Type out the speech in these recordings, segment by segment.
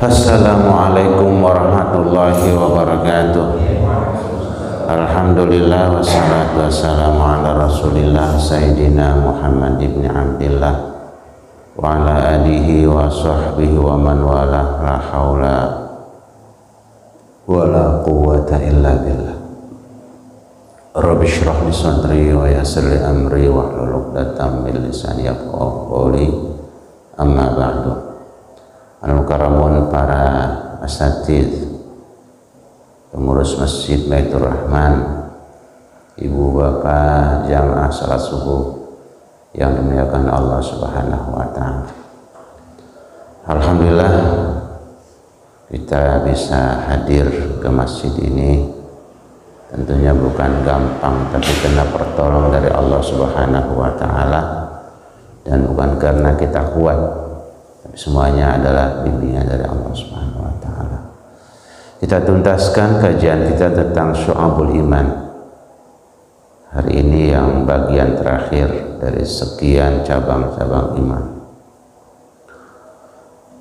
Assalamualaikum warahmatullahi wabarakatuh. Alhamdulillah wassalatu wassalamu ala rasulillah Sayyidina Muhammad ibn Abdillah wa ala alihi wa sahbihi wa man wala la hawla wa la quwwata illa billah. Rabbi shrah li sadri wa yassir li amri wa hlul 'uqdatam min lisani yafqahu qawli. Amma ba'du. Al-Mukaramun, para asatidz, pengurus Masjid Baitur Rahman, ibu bapak jamaah salat subuh yang dimuliakan Allah Subhanahu wa ta'ala. Alhamdulillah kita bisa hadir ke masjid ini tentunya bukan gampang, tapi karena pertolongan dari Allah Subhanahu wa ta'ala, dan bukan karena kita kuat, tapi semuanya adalah bimbingan dari Allah Subhanahu wa ta'ala. Kita tuntaskan kajian kita tentang Syu'abul Iman. Hari ini yang bagian terakhir dari sekian cabang-cabang iman.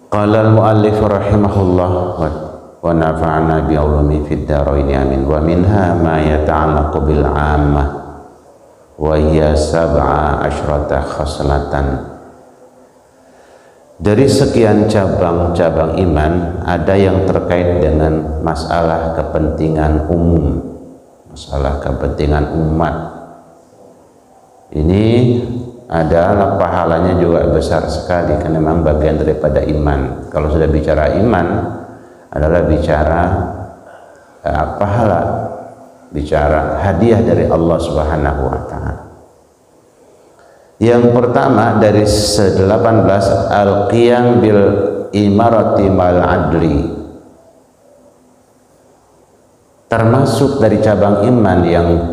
Qala al-muallif rahimahullah wa nafa'ana bi ulumi fid dharain amin. Wa minha ma yata'allaqu bil 'ammah wa hiya sab'a asyrata khaslatan. Dari sekian cabang-cabang iman, ada yang terkait dengan masalah kepentingan umum, masalah kepentingan umat. Ini adalah pahalanya juga besar sekali, karena memang bagian daripada iman. Kalau sudah bicara iman, adalah bicara pahala, bicara hadiah dari Allah Subhanahu wa ta'ala. Yang pertama dari 18, al-qiyam bil imarati mal adli. Termasuk dari cabang iman yang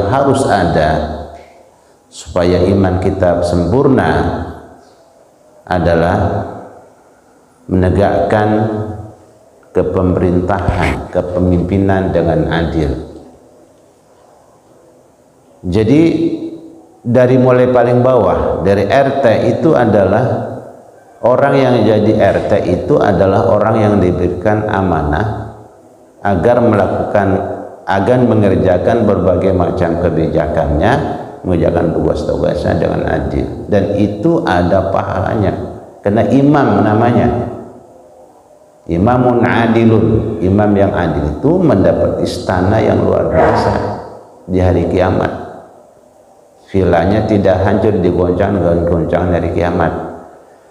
harus ada supaya iman kita sempurna adalah menegakkan kepemerintahan, kepemimpinan dengan adil. Jadi dari mulai paling bawah, dari RT itu adalah orang yang jadi RT itu adalah orang yang diberikan amanah agar mengerjakan berbagai macam kebijakannya, mengerjakan tugas-tugasnya dengan adil, dan itu ada pahalanya, karena imam namanya imamun adilun. Imam yang adil itu mendapat istana yang luar biasa di hari kiamat. Vilanya tidak hancur digoncang dengan goncangan dari kiamat.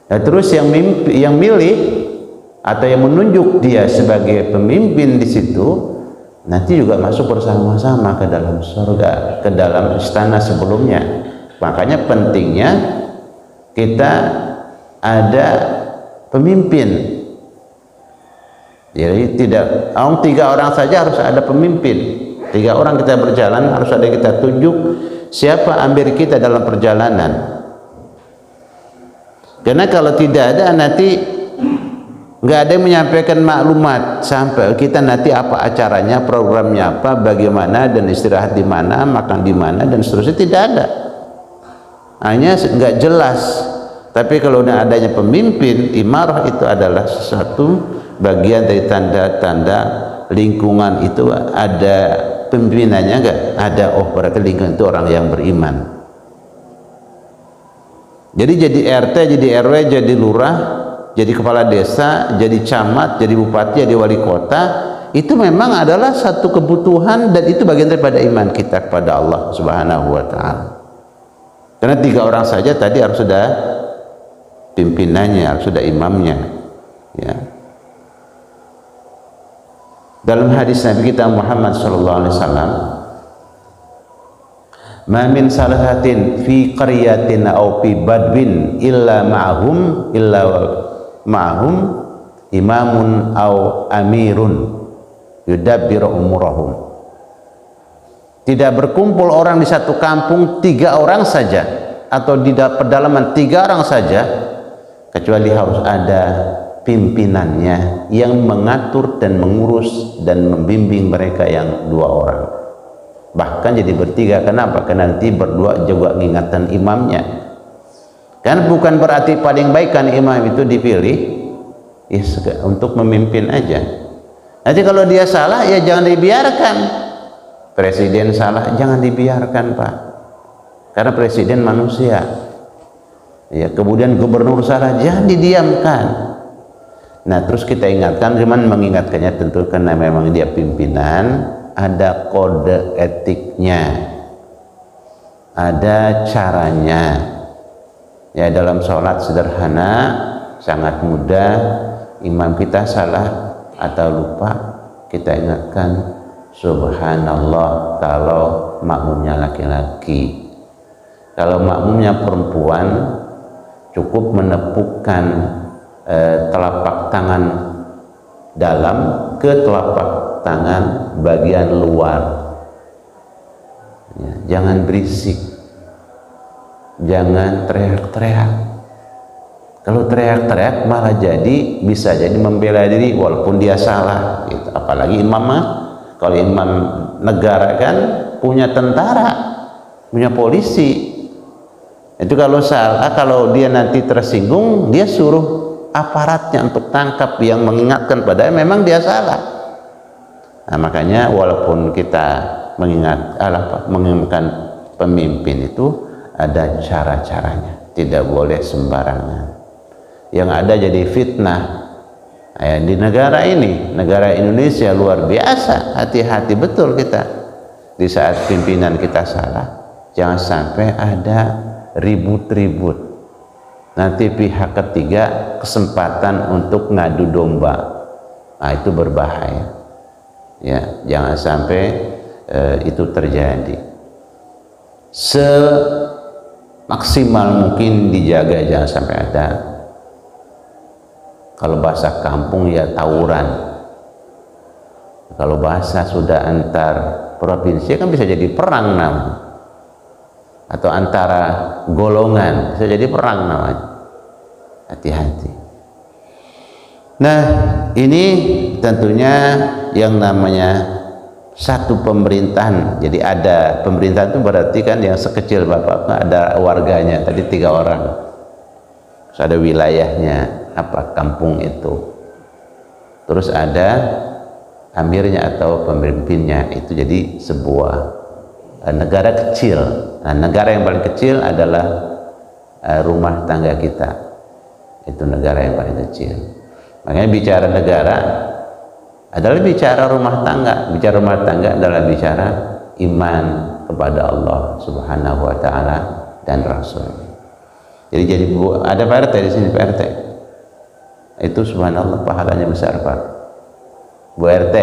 Nah, terus yang milih atau yang menunjuk dia sebagai pemimpin di situ nanti juga masuk bersama-sama ke dalam surga, ke dalam istana sebelumnya. Makanya pentingnya kita ada pemimpin. Jadi tidak 3 orang saja, harus ada pemimpin. 3 orang kita berjalan, harus ada yang kita tunjuk siapa ambil kita dalam perjalanan. Karena kalau tidak ada, nanti nggak ada yang menyampaikan maklumat sampai kita nanti apa acaranya, programnya apa, bagaimana, dan istirahat di mana, makan di mana, dan seterusnya. Tidak ada, hanya nggak jelas. Tapi kalau udah adanya pemimpin, imarah itu adalah sesuatu bagian dari tanda-tanda lingkungan itu ada pimpinannya, enggak ada. Oh, berarti lingkungan itu orang yang beriman. Jadi RT, jadi RW, jadi lurah, jadi kepala desa, jadi camat, jadi bupati, jadi wali kota, itu memang adalah satu kebutuhan, dan itu bagian daripada iman kita kepada Allah Subhanahu wa ta'ala. Karena 3 orang saja tadi harus sudah pimpinannya, harus sudah imamnya, ya. Dalam hadis Nabi kita Muhammad sallallahu alaihi wasallam, "Ma min salahatin fi qaryatin aw fi badwin illa ma'hum imamun aw amirun yudabbiru umurahum." Tidak berkumpul orang di satu kampung 3 orang saja, atau di pedalaman 3 orang saja, kecuali harus ada pimpinannya yang mengatur dan mengurus dan membimbing mereka yang 2 orang. Bahkan jadi bertiga. Kenapa? Karena nanti berdua juga mengingatkan imamnya. Kan bukan berarti paling baik kan imam itu dipilih, ya untuk memimpin aja. Nanti kalau dia salah ya jangan dibiarkan. Presiden salah jangan dibiarkan, Pak, karena presiden manusia. Ya, kemudian gubernur salah jangan didiamkan. Nah, terus kita ingatkan, cuman mengingatkannya tentu karena memang dia pimpinan, ada kode etiknya, ada caranya. Ya, dalam sholat sederhana sangat mudah, imam kita salah atau lupa, kita ingatkan subhanallah kalau makmumnya laki-laki. Kalau makmumnya perempuan, cukup menepukkan telapak tangan dalam ke telapak tangan bagian luar. Ya, jangan berisik, jangan teriak-teriak. Kalau teriak-teriak malah bisa jadi membela diri walaupun dia salah gitu. Apalagi imam mah, kalau imam negara kan punya tentara, punya polisi. Itu kalau salah, kalau dia nanti tersinggung, dia suruh aparatnya untuk tangkap yang mengingatkan padahal memang dia salah. Nah, makanya walaupun kita mengingatkan pemimpin itu ada cara-caranya, tidak boleh sembarangan. Yang ada jadi fitnah. Di negara ini, negara Indonesia luar biasa, hati-hati betul kita di saat pimpinan kita salah. Jangan sampai ada ribut-ribut. Nanti pihak ketiga kesempatan untuk ngadu domba. Nah, itu berbahaya. Ya, jangan sampai itu terjadi. Semaksimal mungkin dijaga, jangan sampai ada. Kalau bahasa kampung ya tawuran. Kalau bahasa sudah antar provinsi kan bisa jadi perang namanya. Atau antara golongan bisa jadi perang namanya. Hati-hati. Nah, ini tentunya yang namanya satu pemerintahan. Jadi ada pemerintahan itu berarti kan yang sekecil Bapak ada warganya, tadi 3 orang. Terus ada wilayahnya, apa kampung itu. Terus ada amirnya atau pemimpinnya, itu jadi sebuah negara kecil. Nah, negara yang paling kecil adalah rumah tangga kita. Itu negara yang paling kecil. Makanya bicara negara adalah bicara rumah tangga. Bicara rumah tangga adalah bicara iman kepada Allah Subhanahu wa taala dan Rasul. Jadi ada Pak RT di sini, Pak RT. Itu subhanallah pahalanya besar, Pak. Bu RT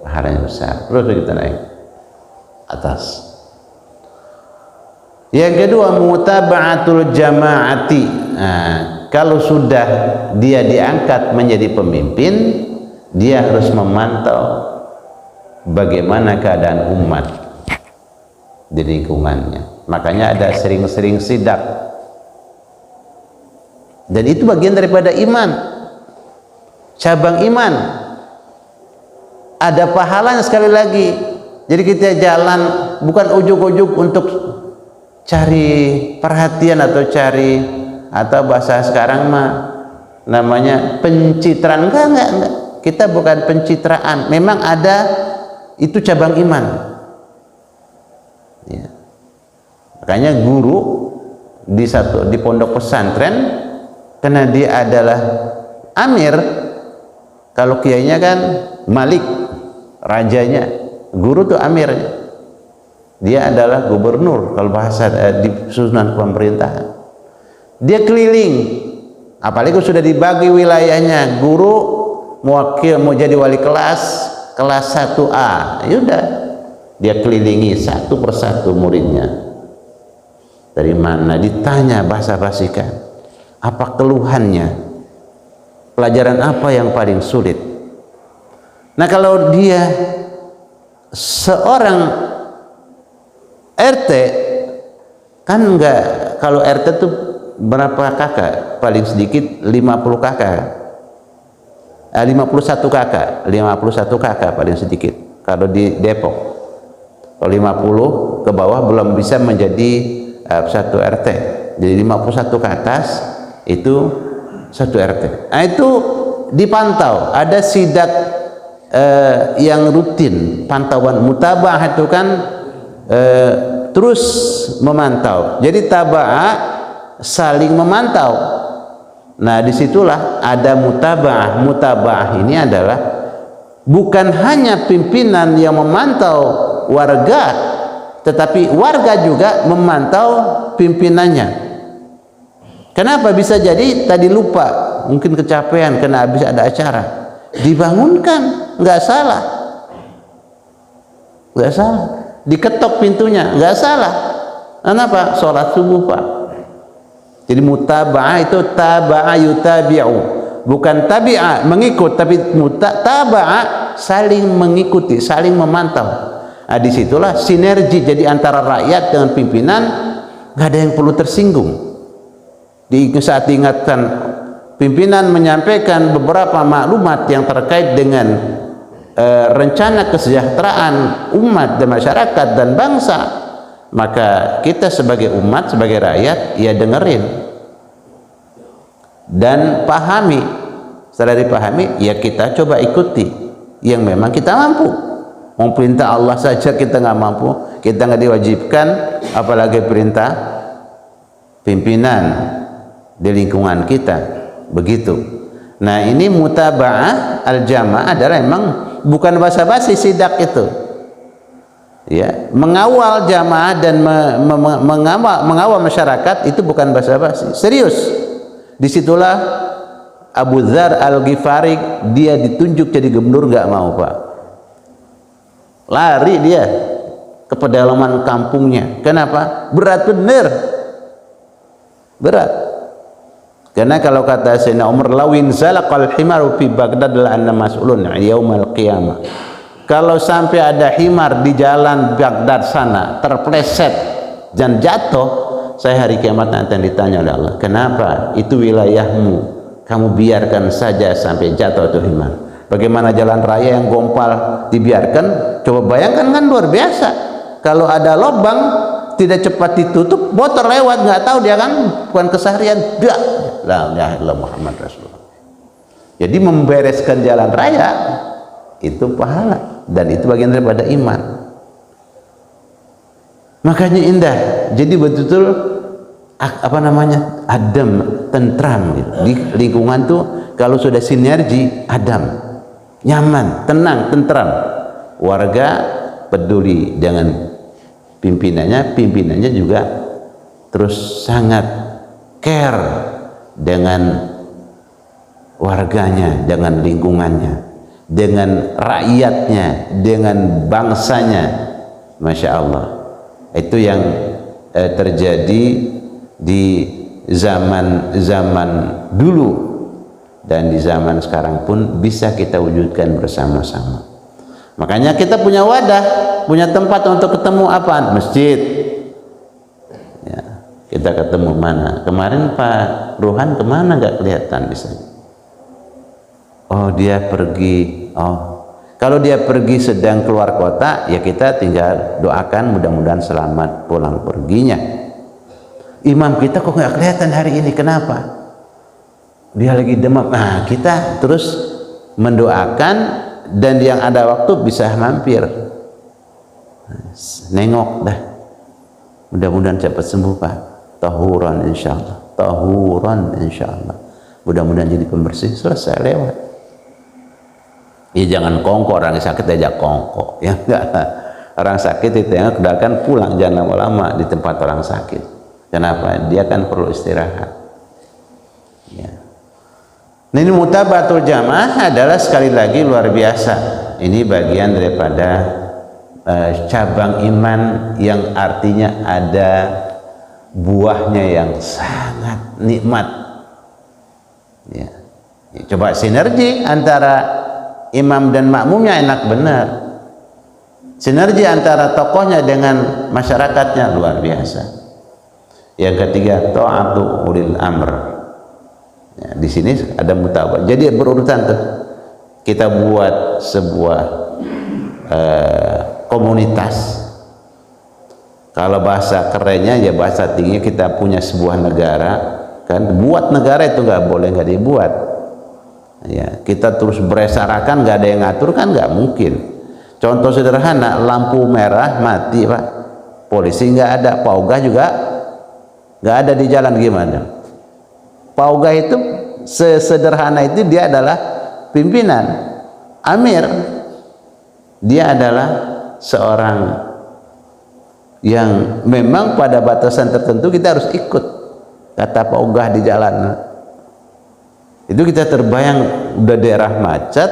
pahalanya besar. Terus kita naik atas. Yang kedua, mutaba'atul jama'ati. Nah, kalau sudah dia diangkat menjadi pemimpin, dia harus memantau bagaimana keadaan umat di lingkungannya. Makanya ada sering-sering sidak. Dan itu bagian daripada iman. Cabang iman. Ada pahalanya sekali lagi. Jadi kita jalan bukan ujuk-ujuk untuk cari perhatian atau bahasa sekarang mah namanya pencitraan. Enggak. Kita bukan pencitraan. Memang ada itu cabang iman. Ya. Makanya guru di pondok pesantren, karena dia adalah amir, kalau kiainya kan malik, rajanya, guru tuh amirnya. Dia adalah gubernur kalau bahasa di susunan pemerintahan. Dia keliling, apalagi sudah dibagi wilayahnya. Guru mau jadi wali kelas 1A, yaudah dia kelilingi satu persatu muridnya. Dari mana? Ditanya basa-basikan. Apa keluhannya? Pelajaran apa yang paling sulit? Nah, kalau dia seorang RT kan enggak, kalau RT tuh berapa kakak? Paling sedikit 50 kakak. 51 kakak, 51 kakak paling sedikit kalau di Depok. Kalau 50 ke bawah belum bisa menjadi satu Jadi 51 ke atas itu satu RT. Nah, itu dipantau, ada sidak yang rutin, pantauan. Mutaba'ah itu kan terus memantau. Jadi taba'ah saling memantau. Nah, disitulah ada mutaba'ah. Mutaba'ah ini adalah bukan hanya pimpinan yang memantau warga, tetapi warga juga memantau pimpinannya. Kenapa? Bisa jadi tadi lupa, mungkin kecapean karena habis ada acara, dibangunkan, nggak salah, nggak salah. Diketok pintunya, nggak salah. Kenapa? Sholat subuh, Pak. Jadi mutaba'ah itu taba'a yutabi'u, bukan tabi'a mengikut, tapi taba'a saling mengikuti, saling memantau. Nah, disitulah sinergi jadi antara rakyat dengan pimpinan, nggak ada yang perlu tersinggung. Di saat diingatkan pimpinan menyampaikan beberapa maklumat yang terkait dengan rencana kesejahteraan umat dan masyarakat dan bangsa, maka kita sebagai umat, sebagai rakyat, ya dengerin dan pahami. Setelah dipahami, ya kita coba ikuti yang memang kita mampu. Mau perintah Allah saja kita nggak mampu, kita nggak diwajibkan, apalagi perintah pimpinan di lingkungan kita. Begitu. Nah, ini mutaba'ah al-jamaah adalah memang bukan basa-basi sidak itu. Ya, mengawal jamaah dan mengawal masyarakat itu bukan basa-basi, serius. Disitulah Abu Dzar Al-Ghifari, dia ditunjuk jadi gubernur, nggak mau, Pak. Lari dia ke pedalaman kampungnya. Kenapa? Berat bener, berat. Karena kalau kata Sayyidina Umar, lawin zalaqal himaru fi Baghdad la anna mas'ulun yaumal qiyamah. Kalau sampai ada himar di jalan Baghdad sana terpleset dan jatuh, saya hari kiamat nanti ditanya oleh Allah, kenapa itu wilayahmu, kamu biarkan saja sampai jatuh itu himar. Bagaimana jalan raya yang gompal dibiarkan? Coba bayangkan, kan luar biasa. Kalau ada lubang tidak cepat ditutup, motor lewat nggak tahu dia, kan bukan keseharian. Dah, la ilaha illallah Muhammad Rasulullah. Jadi membereskan jalan raya itu pahala, dan itu bagian daripada iman. Makanya indah. Jadi betul-betul apa namanya, adem, tentram gitu. Di lingkungan tuh kalau sudah sinergi, adem, nyaman, tenang, tentram. Warga peduli dengan pimpinannya, pimpinannya juga terus sangat care dengan warganya, dengan lingkungannya, dengan rakyatnya, dengan bangsanya. Masya Allah. Itu yang terjadi di zaman dulu, dan di zaman sekarang pun bisa kita wujudkan bersama-sama. Makanya kita punya wadah, punya tempat untuk ketemu apa? Masjid. Ya, kita ketemu mana? Kemarin Pak Ruhan kemana, nggak kelihatan bisa. Oh, dia pergi. Oh, kalau dia pergi sedang keluar kota, ya kita tinggal doakan mudah-mudahan selamat pulang perginya. Imam kita kok nggak kelihatan hari ini, kenapa? Dia lagi demam. Nah, kita terus mendoakan, dan yang ada waktu bisa mampir, nengok dah. Mudah-mudahan cepat sembuh Pak. Tahuran insyaallah, tahuran insyaallah. Mudah-mudahan jadi pembersih, selesai, lewat. Ya jangan kongko, orang sakit aja kongko, ya enggak. Orang sakit itu yang kedakan pulang, jangan lama-lama di tempat orang sakit. Kenapa? Dia kan perlu istirahat. Ya. Nah, ini mutabatul jamaah adalah sekali lagi luar biasa. Ini bagian daripada cabang iman yang artinya ada buahnya yang sangat nikmat. Ya. Coba sinergi antara imam dan makmumnya enak benar. Sinergi antara tokohnya dengan masyarakatnya luar biasa. Yang ketiga, ta'atu ulil amr. Ya, di sini ada mutaba'ah. Jadi berurutan tuh. Kita buat sebuah komunitas. Kalau bahasa kerennya, ya bahasa tingginya, kita punya sebuah negara, kan? Buat negara itu nggak boleh nggak dibuat. Ya, kita terus beresarakan, nggak ada yang ngatur kan nggak mungkin. Contoh sederhana, lampu merah mati Pak, polisi nggak ada, paugah juga nggak ada di jalan, gimana? Paugah itu sesederhana itu, dia adalah pimpinan, amir, dia adalah seorang yang memang pada batasan tertentu kita harus ikut kata paugah di jalan. Itu kita terbayang udah daerah macet,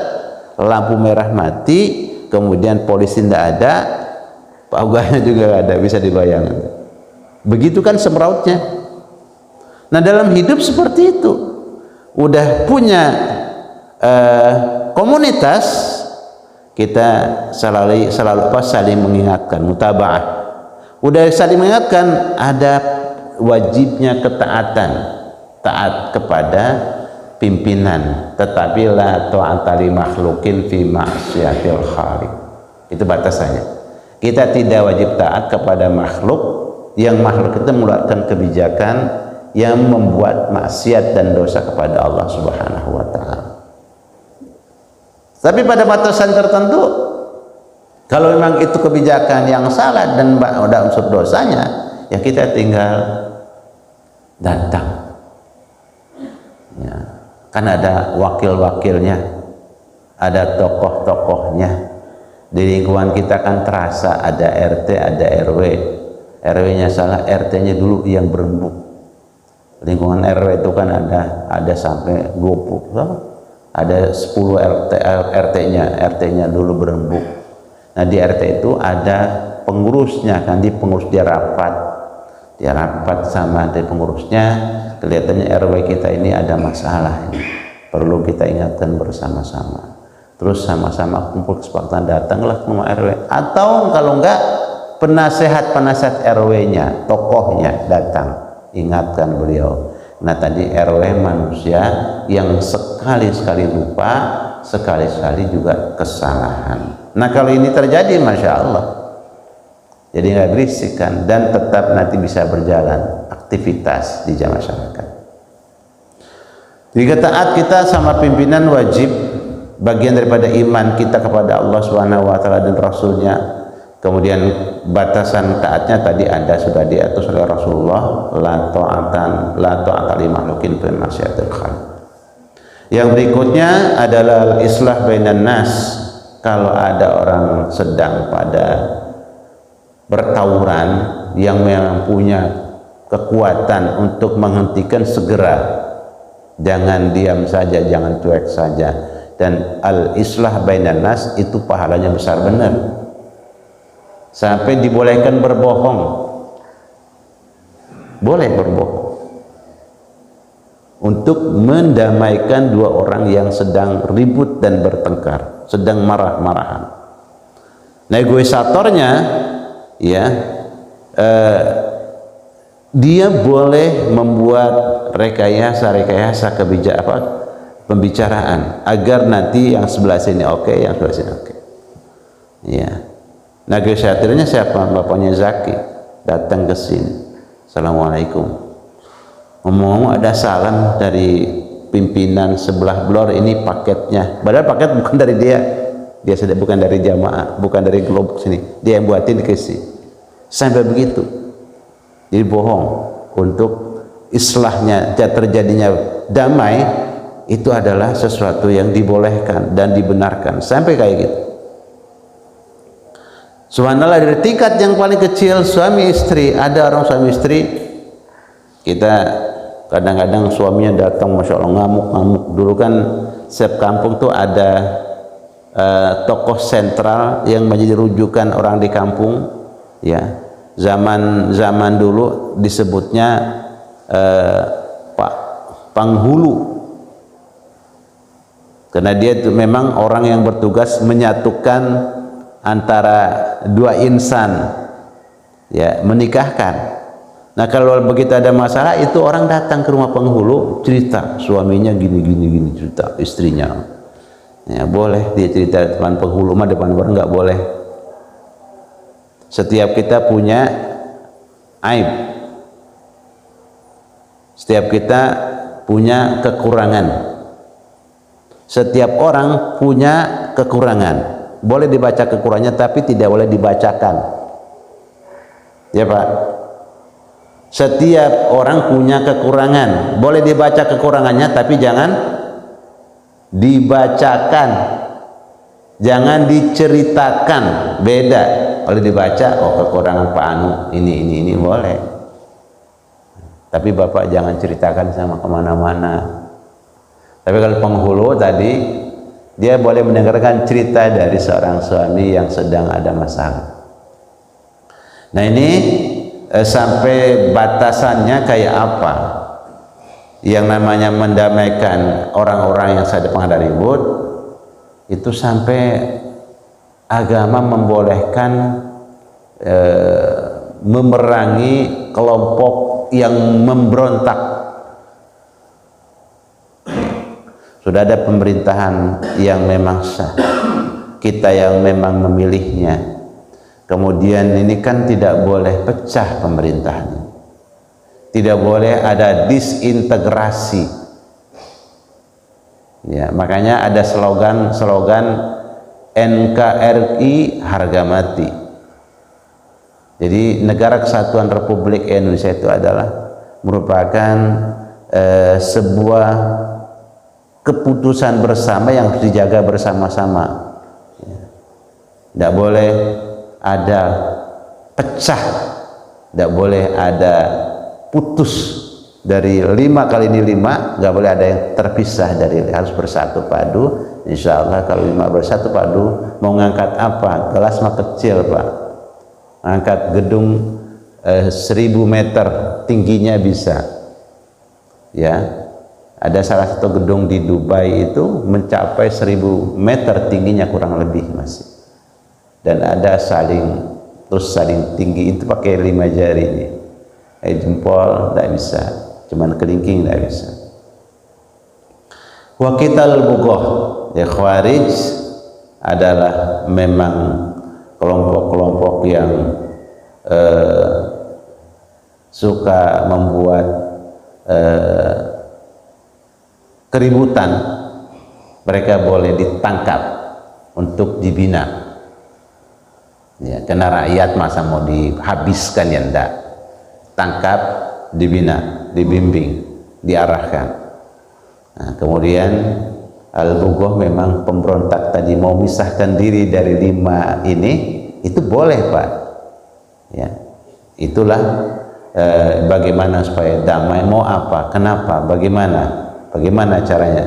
lampu merah mati, kemudian polisi tidak ada, paugahnya juga ada, bisa dibayangkan. Begitu kan semrautnya. Nah dalam hidup seperti itu, udah punya komunitas, kita selalu saling mengingatkan, mutabaah. Udah saling mengingatkan, ada wajibnya ketaatan, taat kepada pimpinan, tetapi la ta'ata li makhlukin fi ma'siyatil khaliq. Itu batasannya. Kita tidak wajib taat kepada makhluk, yang makhluk itu mengeluarkan kebijakan yang membuat maksiat dan dosa kepada Allah Subhanahu wa taala. Tapi pada batasan tertentu, kalau memang itu kebijakan yang salah dan ada unsur dosanya, ya kita tinggal datang. Ya. Kan ada wakil-wakilnya, ada tokoh-tokohnya. Di lingkungan kita kan terasa ada RT, ada RW. RW-nya salah, RT-nya dulu yang berembuk. Lingkungan RW itu kan ada sampai 20, ada 10 RT-nya dulu berembuk. Nah di RT itu ada pengurusnya, kan di pengurus dia rapat sama dari pengurusnya. Kelihatannya RW kita ini ada masalah, ini perlu kita ingatkan bersama-sama. Terus sama-sama kumpul kesepakatan, datanglah ke rumah RW, atau kalau enggak penasehat RW-nya, tokohnya datang, ingatkan beliau. Nah tadi RW manusia yang sekali-sekali lupa, sekali-sekali juga kesalahan. Nah kalau ini terjadi, Masya Allah, jadi nggak berisik kan, dan tetap nanti bisa berjalan aktivitas di masyarakat. Jika taat kita sama pimpinan wajib, bagian daripada iman kita kepada Allah Subhanahu wa taala dan Rasulnya. Kemudian batasan taatnya tadi sudah diatur oleh Rasulullah, la ta'ata li makhlukin fi ma'siyatil khaliq. Yang berikutnya adalah islah bainan nas. Kalau ada orang sedang pada bertawuran, yang memang punya kekuatan untuk menghentikan, segera, jangan diam saja, jangan cuek saja. Dan al-islah bainan nas itu pahalanya besar benar, sampai dibolehkan berbohong, boleh berbohong untuk mendamaikan dua orang yang sedang ribut dan bertengkar, sedang marah-marahan. Negosiatornya ya dia boleh membuat rekayasa pembicaraan agar nanti yang sebelah sini oke, yang sebelah sini oke. Ya. Negosiatornya siapa? Bapaknya Zaki datang ke sini. Assalamualaikum. Ngomong ada salam dari pimpinan sebelah blor, ini paketnya. Padahal paket bukan dari dia sudah bukan dari jamaah, bukan dari kelompok sini. Dia yang buatin dikasih. Sampai begitu. Jadi bohong untuk islahnya, terjadinya damai, itu adalah sesuatu yang dibolehkan dan dibenarkan, sampai kayak gitu. Subhanallah, dari tingkat yang paling kecil suami istri, ada orang suami istri, kita kadang-kadang suaminya datang, Masya Allah, ngamuk-ngamuk. Dulu kan setiap kampung tuh ada tokoh sentral yang menjadi rujukan orang di kampung, ya. Zaman dulu disebutnya Pak Penghulu, karena dia itu memang orang yang bertugas menyatukan antara dua insan, ya, menikahkan. Nah kalau begitu ada masalah, itu orang datang ke rumah penghulu, cerita suaminya gini, cerita istrinya, ya boleh dia cerita. Depan penghulu mah, depan orang nggak boleh. Setiap kita punya aib, setiap kita punya kekurangan. Setiap orang punya kekurangan. Boleh dibaca kekurangannya tapi tidak boleh dibacakan. Ya Pak. Setiap orang punya kekurangan. Boleh dibaca kekurangannya tapi jangan dibacakan. Jangan diceritakan. Beda. Kalau dibaca, oh kekurangan Pak Anu ini boleh. Tapi Bapak jangan ceritakan sama kemana-mana. Tapi kalau penghulu tadi, dia boleh mendengarkan cerita dari seorang suami yang sedang ada masalah. Nah ini sampai batasannya kayak apa? Yang namanya mendamaikan orang-orang yang sedang ada ribut, itu sampai agama membolehkan memerangi kelompok yang memberontak. Sudah ada pemerintahan yang memang sah, kita yang memang memilihnya. Kemudian ini kan tidak boleh pecah pemerintahannya, tidak boleh ada disintegrasi. Ya, makanya ada slogan NKRI harga mati. Jadi Negara Kesatuan Republik Indonesia itu adalah merupakan sebuah keputusan bersama yang harus dijaga bersama-sama. Tidak boleh ada pecah, tidak boleh ada putus. Dari 5 kali ini 5, nggak boleh ada yang terpisah, dari harus bersatu padu. Insya Allah kalau 5 bersatu padu, mau ngangkat apa? Gelas mah kecil Pak, ngangkat gedung 1000 meter tingginya bisa. Ya, ada salah satu gedung di Dubai itu mencapai 1000 meter tingginya kurang lebih masih. Dan ada saling tinggi itu pakai 5 jari ini. Jempol tidak bisa, cuman kelingking tidak bisa. Wa qital bughah, ya Khawarij adalah memang kelompok-kelompok yang suka membuat keributan. Mereka boleh ditangkap untuk dibina. Ya, karena rakyat masa mau dihabiskan ya enggak. Tangkap, dibina, dibimbing, diarahkan. Nah, kemudian Al-Bughah memang pemberontak tadi mau misahkan diri dari 5 ini, itu boleh Pak. Ya, itulah bagaimana supaya damai. Mau apa? Kenapa? Bagaimana caranya?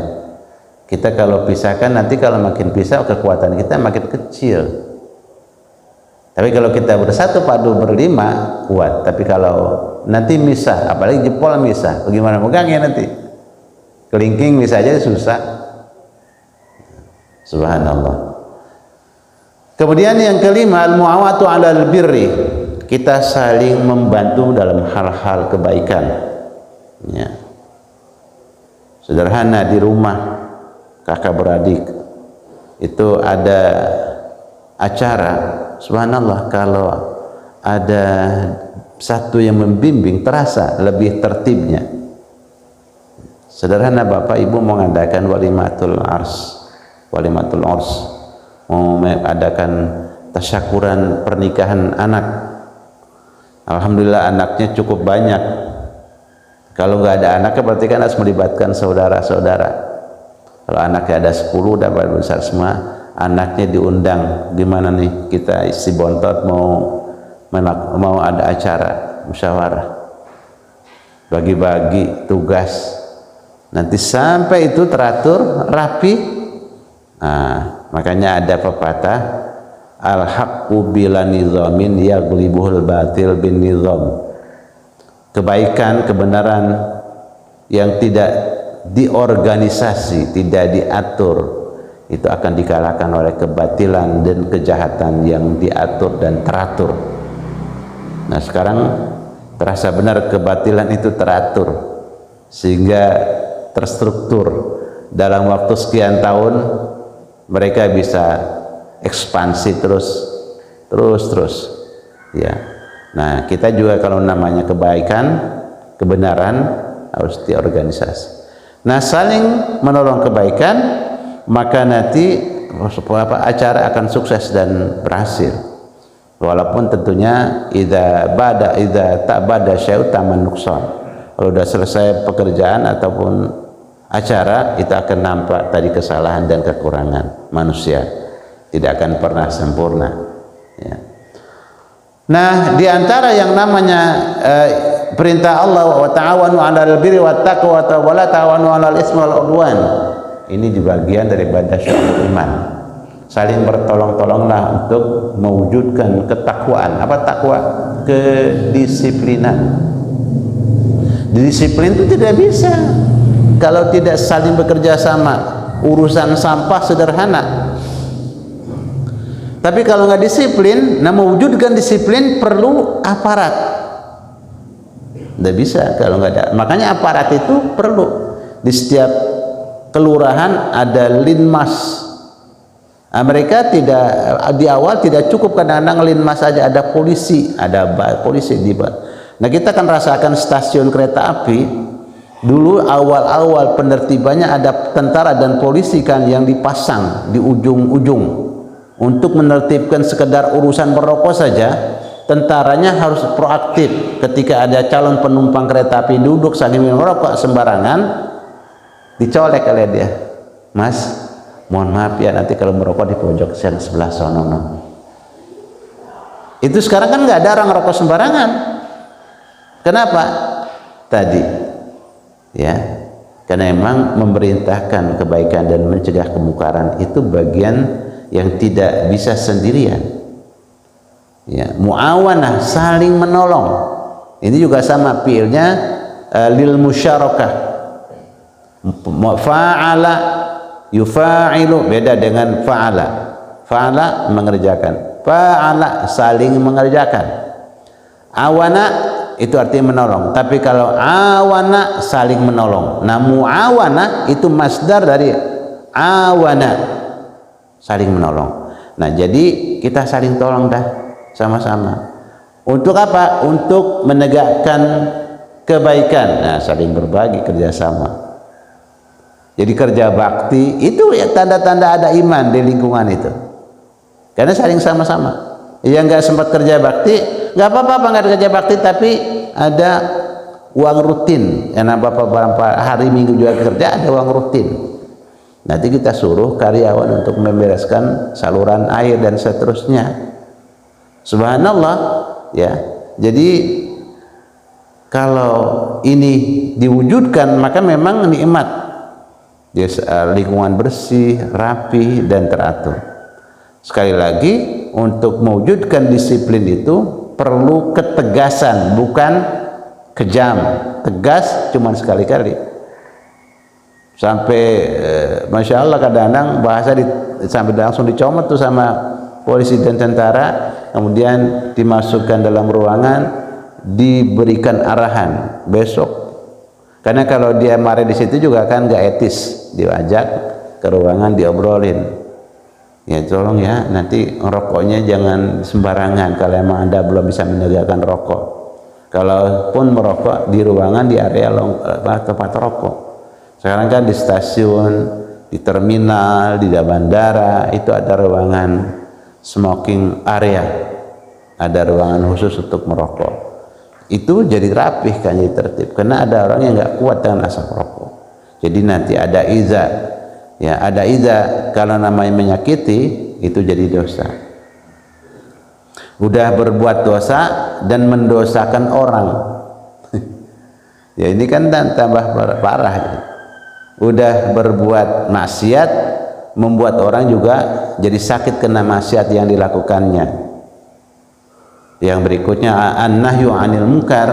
Kita kalau pisahkan, nanti kalau makin pisah kekuatan kita makin kecil. Tapi kalau kita bersatu padu berlima kuat. Tapi kalau nanti misah, apalagi jempol misah, bagaimana megangnya nanti? Kelingking misah aja susah. Subhanallah. Kemudian yang kelima, al-mu'awatu 'alal birri. Kita saling membantu dalam hal-hal kebaikan. Ya. Sederhana di rumah kakak beradik itu ada acara, subhanallah, kalau ada satu yang membimbing terasa lebih tertibnya. Sederhana, bapak ibu mau mengadakan walimatul ars, mau mengadakan tasyakuran pernikahan anak. Alhamdulillah anaknya cukup banyak. Kalau nggak ada anaknya berarti kan harus melibatkan saudara-saudara. Kalau anaknya ada 10 udah besar semua, anaknya diundang. Gimana nih kita isi bontot mau ada acara musyawarah, bagi-bagi tugas, nanti sampai itu teratur rapi. Nah, makanya ada pepatah al-haqqu bila nizamin yaghlibuhul batil bin nizam. Kebaikan, kebenaran yang tidak diorganisasi, tidak diatur, itu akan dikalahkan oleh kebatilan dan kejahatan yang diatur dan teratur. Nah, sekarang terasa benar kebatilan itu teratur sehingga terstruktur. Dalam waktu sekian tahun mereka bisa ekspansi terus ya. Nah, kita juga kalau namanya kebaikan, kebenaran harus diorganisasi. Nah, saling menolong kebaikan maka nanti acara akan sukses dan berhasil. Walaupun tentunya idza tak bada syai'u taman nuksan. Kalau sudah selesai pekerjaan ataupun acara, itu akan nampak tadi kesalahan dan kekurangan manusia, tidak akan pernah sempurna, ya. Nah, di antara yang namanya perintah Allah, wa ta'awanu 'alal birri wat taqwa wa la ta'awanu 'alal ismi wal 'udwan, ini juga bagian daripada syu'abul iman. Saling bertolong-tolonglah untuk mewujudkan ketakwaan. Apa takwa? Kedisiplinan. Disiplin itu tidak bisa kalau tidak saling bekerja sama. Urusan sampah sederhana, tapi kalau nggak disiplin, nah mewujudkan disiplin perlu aparat. Nggak bisa kalau nggak ada. Makanya aparat itu perlu. Di setiap kelurahan ada linmas. Mereka tidak di awal tidak cukup kadang-kadang linmas saja, ada polisi, di. Nah, kita kan rasakan stasiun kereta api dulu awal-awal penertibannya ada tentara dan polisi kan yang dipasang di ujung-ujung untuk menertibkan sekedar urusan merokok saja. Tentaranya harus proaktif ketika ada calon penumpang kereta api duduk sambil merokok sembarangan, dicolek oleh dia, "Mas, mohon maaf ya, nanti kalau merokok di pojok yang sebelah sono." Itu sekarang kan nggak ada orang merokok sembarangan. Kenapa? Tadi, ya, karena memang memerintahkan kebaikan dan mencegah kemungkaran itu bagian yang tidak bisa sendirian. Ya, muawanah, saling menolong. Ini juga sama fiilnya lil musyarakah. Fa'ala yufa'ilu, beda dengan fa'ala. Fa'ala mengerjakan, fa'ala saling mengerjakan. Awana itu artinya menolong, tapi kalau awana saling menolong. Nah, muawana itu masdar dari awana, saling menolong. Nah, jadi kita saling tolong dah sama-sama. Untuk apa? Untuk menegakkan kebaikan. Nah, saling berbagi, kerjasama. Jadi kerja bakti itu ya tanda-tanda ada iman di lingkungan itu. Karena saling sama-sama. Yang nggak sempat kerja bakti, nggak apa-apa nggak kerja bakti, tapi ada uang rutin. Yang bapak berapa hari minggu juga kerja, ada uang rutin. Nanti kita suruh karyawan untuk membereskan saluran air dan seterusnya. Subhanallah, ya. Jadi kalau ini diwujudkan maka memang nikmat. Lingkungan bersih, rapi dan teratur. Sekali lagi, untuk mewujudkan disiplin itu perlu ketegasan, bukan kejam. Tegas cuma sekali-kali. Sampai masya Allah kadang-kadang bahasa sampai langsung dicomot tuh sama polisi dan tentara, kemudian dimasukkan dalam ruangan, diberikan arahan besok. Karena kalau dia marah di situ juga kan gak etis, diajak ke ruangan diobrolin. Ya tolong ya, nanti rokoknya jangan sembarangan kalau emang Anda belum bisa menegakkan rokok. Kalaupun merokok di ruangan di area tempat rokok. Sekarang kan di stasiun, di terminal, di bandara itu ada ruangan smoking area, ada ruangan khusus untuk merokok. Itu jadi rapih kan, jadi tertib, karena ada orang yang nggak kuat dengan asap rokok. Jadi nanti ada iza, ya ada iza, kalau namanya menyakiti itu jadi dosa. Udah berbuat dosa dan mendosakan orang. Ya ini kan tambah parah. Udah berbuat maksiat, membuat orang juga jadi sakit kena maksiat yang dilakukannya. Yang berikutnya an-nahyu 'anil munkar,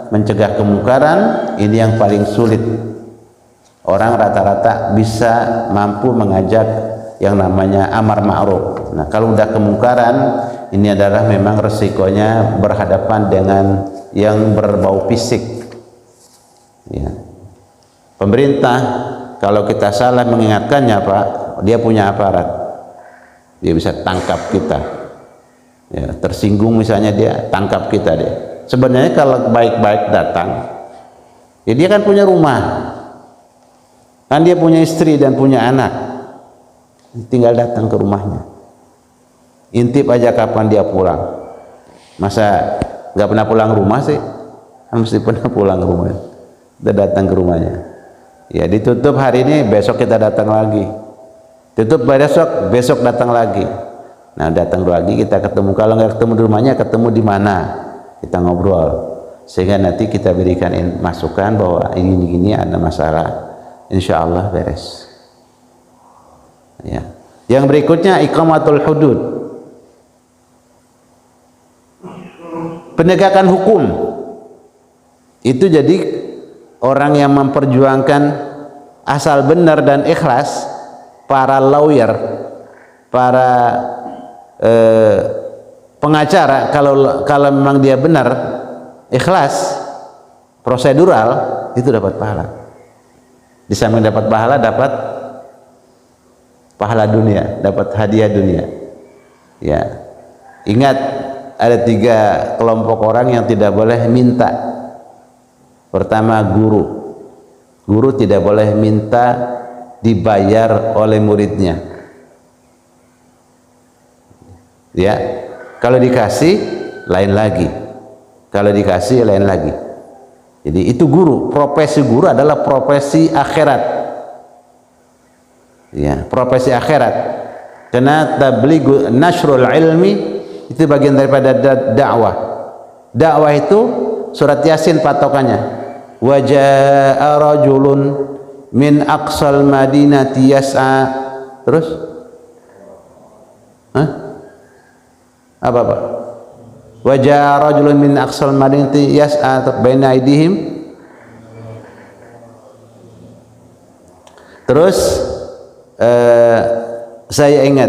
mencegah kemungkaran. Ini yang paling sulit. Orang rata-rata bisa mampu mengajak yang namanya amar ma'ruf. Nah, kalau udah kemungkaran, ini adalah memang resikonya berhadapan dengan yang berbau fisik. Ya. Pemerintah kalau kita salah mengingatkannya, Pak, dia punya aparat. Dia bisa tangkap kita. Ya, tersinggung misalnya dia tangkap kita dia. Sebenarnya kalau baik-baik datang, ya dia kan punya rumah, kan dia punya istri dan punya anak. tinggal datang ke rumahnya, intip aja kapan dia pulang. Masa nggak pernah pulang rumah sih? Kan mesti pernah pulang rumah. Kita datang ke rumahnya. Ya ditutup hari ini, besok kita datang lagi. Tutup besok, besok datang lagi. Nah datang lagi kita ketemu. Kalau nggak ketemu di rumahnya, ketemu di mana? Kita ngobrol. Sehingga nanti kita berikan masukan bahwa ini ada masalah. Insya Allah beres. Ya. Yang berikutnya iqamatul hudud. Penegakan hukum. Itu jadi orang yang memperjuangkan asal benar dan ikhlas, para lawyer, para pengacara, kalau memang dia benar, ikhlas, prosedural, itu dapat pahala. Di samping dapat pahala dunia, dapat hadiah dunia. Ya, ingat ada 3 kelompok orang yang tidak boleh minta. Pertama, guru tidak boleh minta dibayar oleh muridnya. Ya, kalau dikasih lain lagi. Kalau dikasih lain lagi. Jadi itu guru. Profesi guru adalah profesi akhirat. Ya, profesi akhirat. Karena tablighu nasrul ilmi itu bagian daripada dakwah. Dakwah itu surat Yasin patokannya. Wa jaa rajulun min aqsal madinati yas'a. Terus? Hah? Apa? Wa jaa rajulun min aqsal madinati yas'a baina aydihim. Terus saya ingat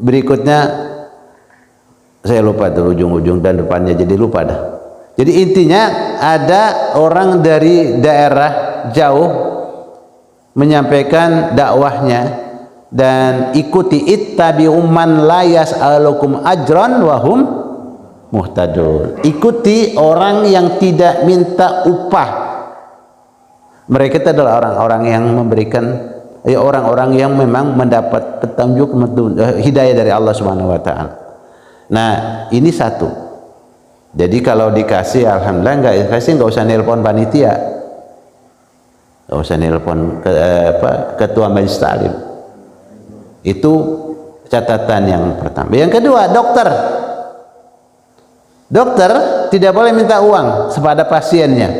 berikutnya, saya lupa tuh ujung-ujung dan depannya, jadi lupa dah. Jadi intinya ada orang dari daerah jauh menyampaikan dakwahnya, dan ikuti ittabi'u man la yas'alukum ajran wa hum muhtadun. Ikuti orang yang tidak minta upah. Mereka itu adalah orang-orang yang memberikan, orang-orang yang memang mendapat petunjuk, hidayah dari Allah Subhanahu wa taala. Nah, ini satu. Jadi kalau dikasih, alhamdulillah, nggak dikasih nggak usah nelpon panitia, nggak usah nelpon ketua majelis taklim. Itu catatan yang pertama. Yang kedua, dokter tidak boleh minta uang kepada pasiennya.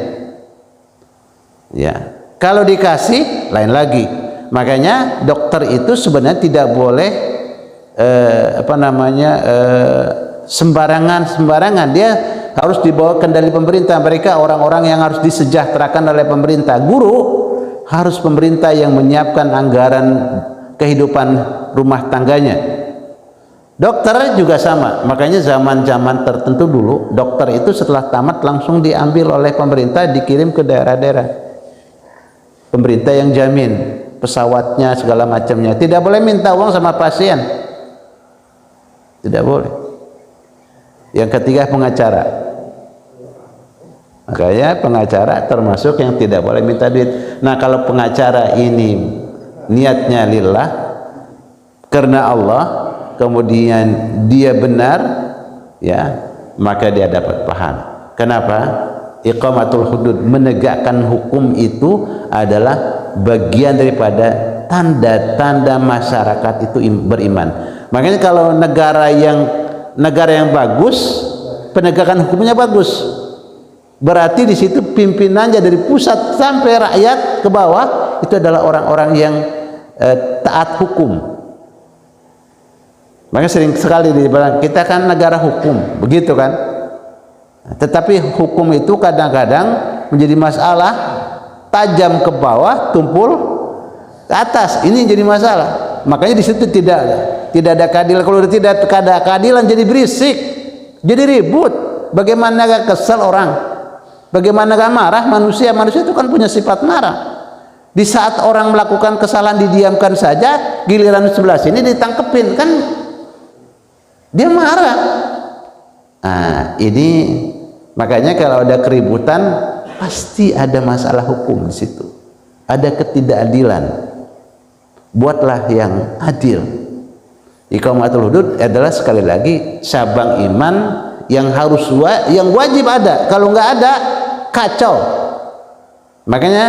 Ya, kalau dikasih lain lagi. Makanya dokter itu sebenarnya tidak boleh sembarangan. Dia harus dibawa kendali pemerintah. Mereka orang-orang yang harus disejahterakan oleh pemerintah. Guru harus pemerintah yang menyiapkan anggaran kehidupan rumah tangganya. Dokter juga sama. Makanya zaman-zaman tertentu dulu, dokter itu setelah tamat langsung diambil oleh pemerintah, dikirim ke daerah-daerah. Pemerintah yang jamin pesawatnya, segala macamnya. Tidak boleh minta uang sama pasien. Tidak boleh. Yang ketiga, pengacara. Makanya pengacara termasuk yang tidak boleh minta duit. Nah, kalau pengacara ini niatnya lillah, karena Allah, kemudian dia benar, ya, maka dia dapat pahala. Kenapa? Iqamatul hudud, menegakkan hukum itu adalah bagian daripada tanda-tanda masyarakat itu beriman. Makanya kalau negara yang bagus, penegakan hukumnya bagus, berarti di situ pimpinannya dari pusat sampai rakyat ke bawah itu adalah orang-orang yang taat hukum. Makanya sering sekali dibilang kita kan negara hukum, begitu kan? Tetapi hukum itu kadang-kadang menjadi masalah, tajam ke bawah, tumpul ke atas. Ini jadi masalah. Makanya di situ tidak ada keadilan. Kalau tidak ada keadilan jadi berisik, jadi ribut. Bagaimana gak kesel orang? Bagaimana gak marah manusia? Manusia itu kan punya sifat marah. Di saat orang melakukan kesalahan didiamkan saja, giliran sebelah sini ditangkepin, kan dia marah. Nah, ini makanya kalau ada keributan pasti ada masalah hukum di situ. Ada ketidakadilan. buatlah yang adil. Iqamatul hudud adalah sekali lagi cabang iman yang yang wajib ada. Kalau nggak ada, kacau. Makanya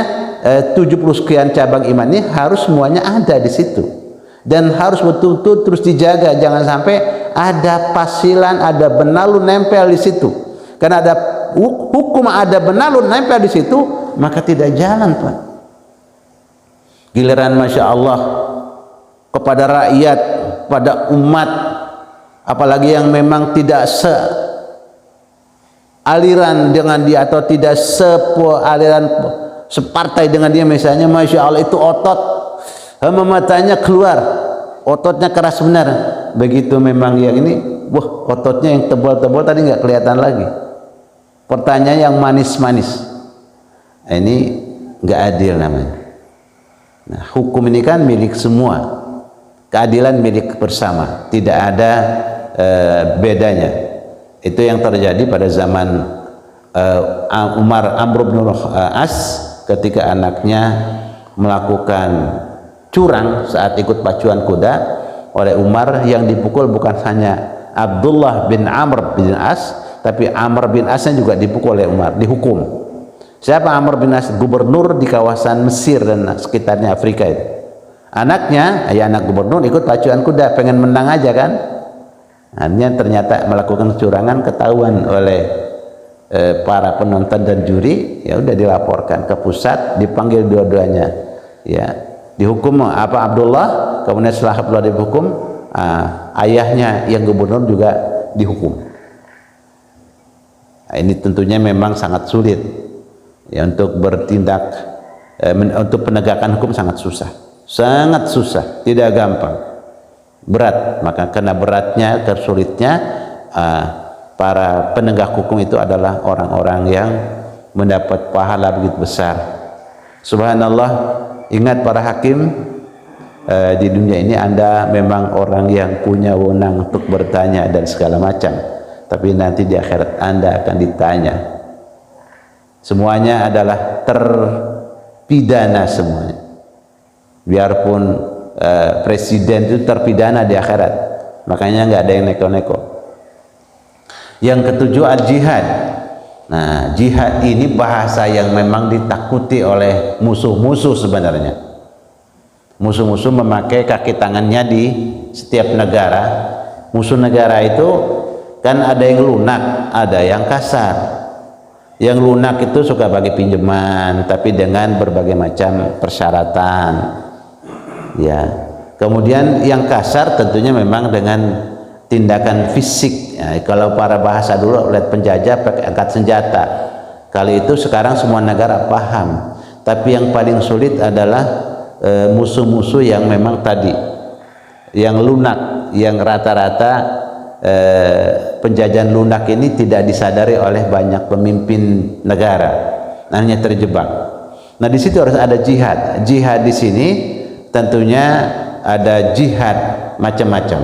70 sekian cabang iman ini harus semuanya ada di situ, dan harus betul-betul terus dijaga. Jangan sampai ada pasilan, ada benalu nempel di situ. Karena ada hukum, ada benalu nempel di situ, maka tidak jalan, Pak. Giliran Masya Allah kepada rakyat, pada umat, apalagi yang memang tidak aliran dengan dia atau tidak aliran separtai dengan dia, misalnya, Masya Allah itu otot matanya keluar, ototnya keras benar. Begitu memang yang ini, wah, ototnya yang tebal-tebal tadi nggak kelihatan lagi, pertanyaan yang manis-manis. Ini nggak adil namanya. Nah, hukum ini kan milik semua, keadilan milik bersama, tidak ada bedanya. Itu yang terjadi pada zaman Amr bin As ketika anaknya melakukan curang saat ikut pacuan kuda oleh Umar. Yang dipukul bukan hanya Abdullah bin Amr bin As, tapi Amr bin Asnya juga dipukul oleh Umar, dihukum. Siapa Amr bin As? Gubernur di kawasan Mesir dan sekitarnya Afrika itu. Anaknya, ya anak gubernur, ikut pacuan kuda, pengen menang aja kan. Akhirnya ternyata melakukan kecurangan, ketahuan oleh para penonton dan juri. Ya udah dilaporkan ke pusat, dipanggil dua-duanya. Ya, dihukum apa Abdullah, kemudian setelah Abdullah dihukum, ayahnya yang gubernur juga dihukum. Nah, ini tentunya memang sangat sulit. Ya, untuk bertindak untuk penegakan hukum sangat susah, tidak gampang, berat. Maka karena beratnya, tersulitnya, para penegak hukum itu adalah orang-orang yang mendapat pahala begitu besar. Subhanallah, ingat para hakim, di dunia ini Anda memang orang yang punya wewenang untuk bertanya dan segala macam, tapi nanti di akhirat Anda akan ditanya. Semuanya adalah terpidana semuanya. Biarpun presiden itu terpidana di akhirat, makanya nggak ada yang neko-neko. Yang ketujuh, al-jihad. Nah, jihad ini bahasa yang memang ditakuti oleh musuh-musuh sebenarnya. Musuh-musuh memakai kaki tangannya di setiap negara. Musuh negara itu kan ada yang lunak, ada yang kasar. Yang lunak itu suka bagi pinjaman, tapi dengan berbagai macam persyaratan. Ya. Kemudian yang kasar tentunya memang dengan tindakan fisik. Ya, kalau para bahasa dulu lihat penjajah pakai angkat senjata. Kali itu sekarang semua negara paham. Tapi yang paling sulit adalah musuh-musuh yang memang tadi, yang lunak, yang rata-rata penjajahan lunak ini tidak disadari oleh banyak pemimpin negara, hanya terjebak. Nah, di situ harus ada jihad. Jihad di sini tentunya ada jihad macam-macam.